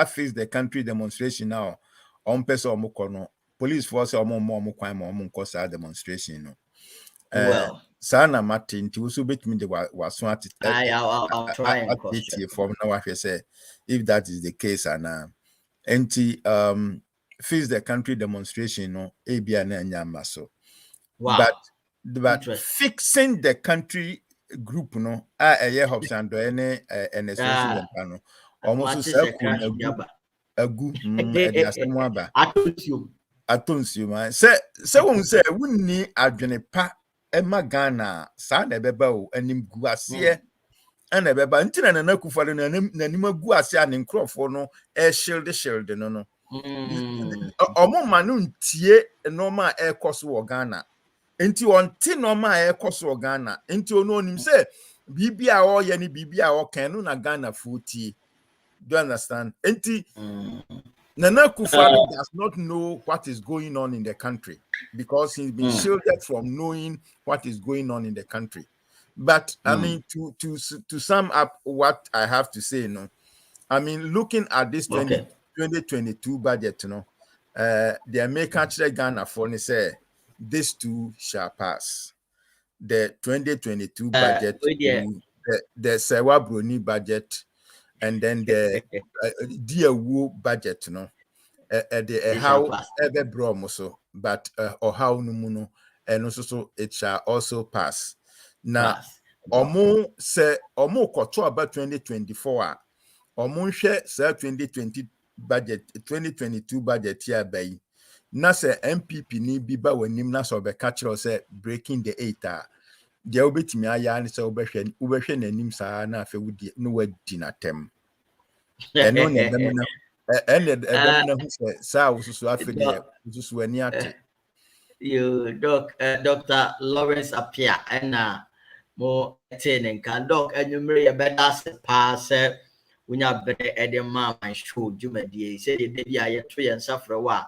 Fix the Country demonstration now. On person omokono police force omo kwai demonstration no. Well. Sana Martin to also bet me the was one I'll try and from now I say if that is the case and Fix the Country demonstration no ABN so. But fixing the country group no helps and any NSC no almost atonsium say won say wunni adwene pa Emma Ghana, San Ebeba, and him Guasia, and Ebeba, until an Akufal and Nima Guasia and Crawford, shield, no. Omo Manun Tie, normal air cost war Ghana. Into on tin normal air cost war Ghana, into no him say, Bibia or Yanni Bibia or Canuna Ghana 40. Do you understand? Enti Nana Akufo does not know what is going on in the country because he's been shielded from knowing what is going on in the country. But I mean, to sum up what I have to say, I mean, looking at this 2022 budget, the American Ghana for say this too shall pass. The 2022 budget, the Sewa Bruni budget, and then the Dear Wu budget, how ever bromoso, but or how numuno, and also it shall also pass. Now, omo say omo koto about 2024. Omo share 2022 budget here by. Na se MPP ni biba wanim na so be catch say breaking the 8 dia obetimi aya ne se obehwe nanim saa na afa wudi no wadi na tem eno ne dem na hu se saa wosusu afa de wosusu wani ate you Dr. Lawrence Apia and mo attending can doc enumere ye better pass unya bere edema man show jumadi say the day aye to yen safra wa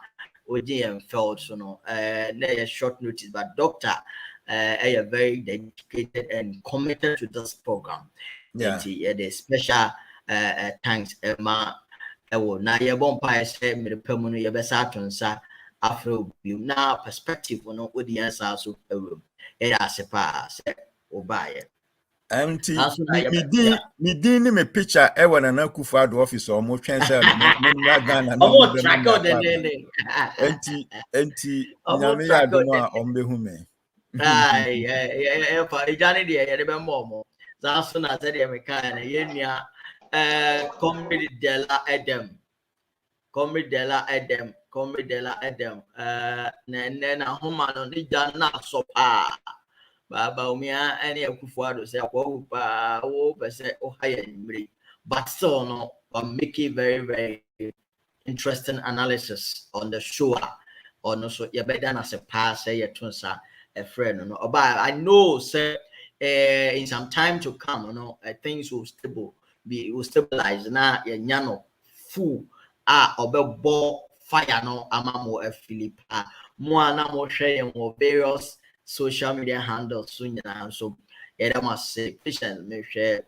OGM felt so no a short notice, but doctor are very dedicated and committed to this program. And the special thanks ma na ye bon pa say me pemu no ye be sa tonsa afro bi na perspective no audience also e asepa say obaye empty me din ni me picture e wana na Akufo-Addo office o mo twen say na Ghana na o track out the enti nyame ya do no a o mbehu me for ejani de ye be mo za so na say de me kan na ye nua comrade Dela Adam na homa no ni jana so pa Baba umia any Akufo-Addo say wo say higher but still no making very very interesting analysis on the show or no so you better as a pass say tunsa a friend no but I know say in some time to come things will stabilize na nyano full obebo fire no amamo Philippa mo na mo share various social media handles soon so yeah must say patient me share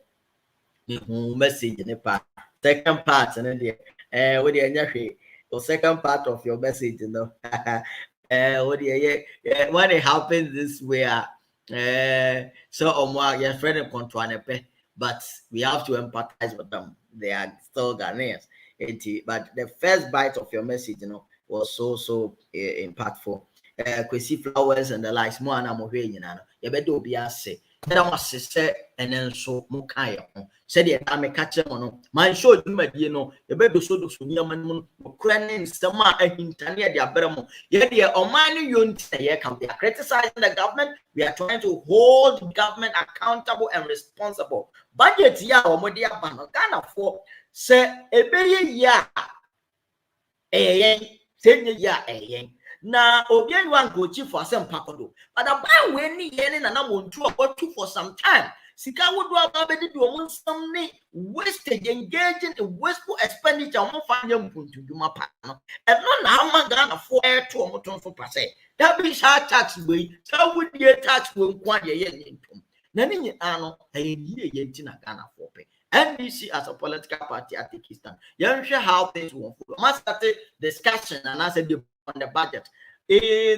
message in the second part and then what the second part of your message what when it happens this way so your friend in control but we have to empathize with them. They are still Ghanaians, but the first bite of your message was so impactful. Kwesi Flowers and the likes more and more nyina no ye bedo obi ase that was say and then so mo kai ho said the time catch no man show dwumadie no ye bedo so do so nyama no kura ne nsema ahintane de abramo ye de oman no yonti ye can be criticizing the government. We are trying to hold the government accountable and responsible. Budget ya omode abano Ghana for say ebeye ya senye ya na obian wan go chief for some pakodo but about when ni yene na wontu obotu for some time sika wodo ababedi do mo some ni wasted engaging in wasteful expenditure mo fanya mpuntu duma pa no e no na ama Ghana for to mo ton so pase that be sharp tax we so would be tax we kwa ye ntum na ni ano e ni ye ntina Ghana for pe NDC as a political party at Pakistan. You know how things will follow. Must start discussion and answer on the budget.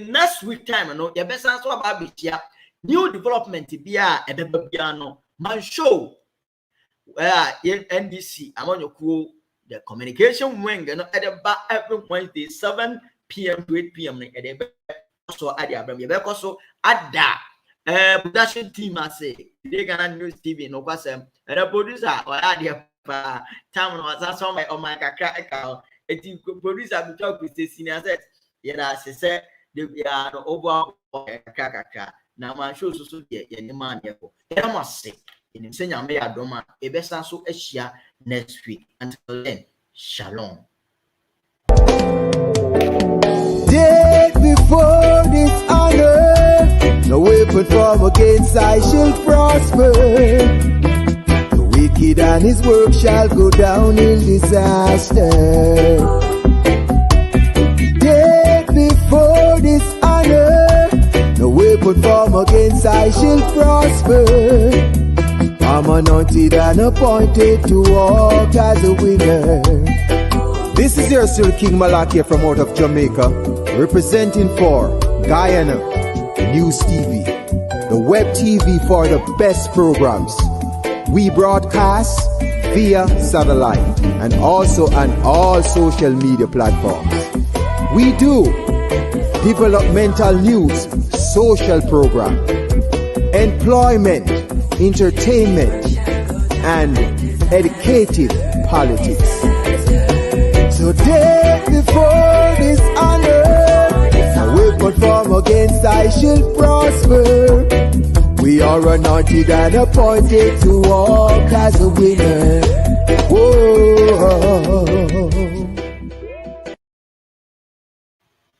Next week time, you best answer about it. New development be a no man show NDC. I'm on your cool the communication wing at the back every Wednesday 7 p.m. to 8 p.m. at the so at the Abram. You better also at that. Production team I say NDC TV no kwasem and the producer or adia pa time no as on my kakra account the producer be talk with the senior set yeah say they are no over kakra na man show so ye man ye ko e must say in say nyame adoma e be san so ahia next week. Until then, shalom. Day before this honor, no weapon formed against I shall prosper. The wicked and his work shall go down in disaster. Day before this honor, no weapon formed against I shall prosper. anointed and appointed to walk as a winner. This is your Sir King Malakia from out of Jamaica, representing for Guyana News TV, the web TV for the best programs. We broadcast via satellite and also on all social media platforms. We do developmental news, social program, employment, entertainment, and educative politics. So day before this honor, no weapon formed against I shall prosper. We are anointed and appointed to walk as a winner. Whoa.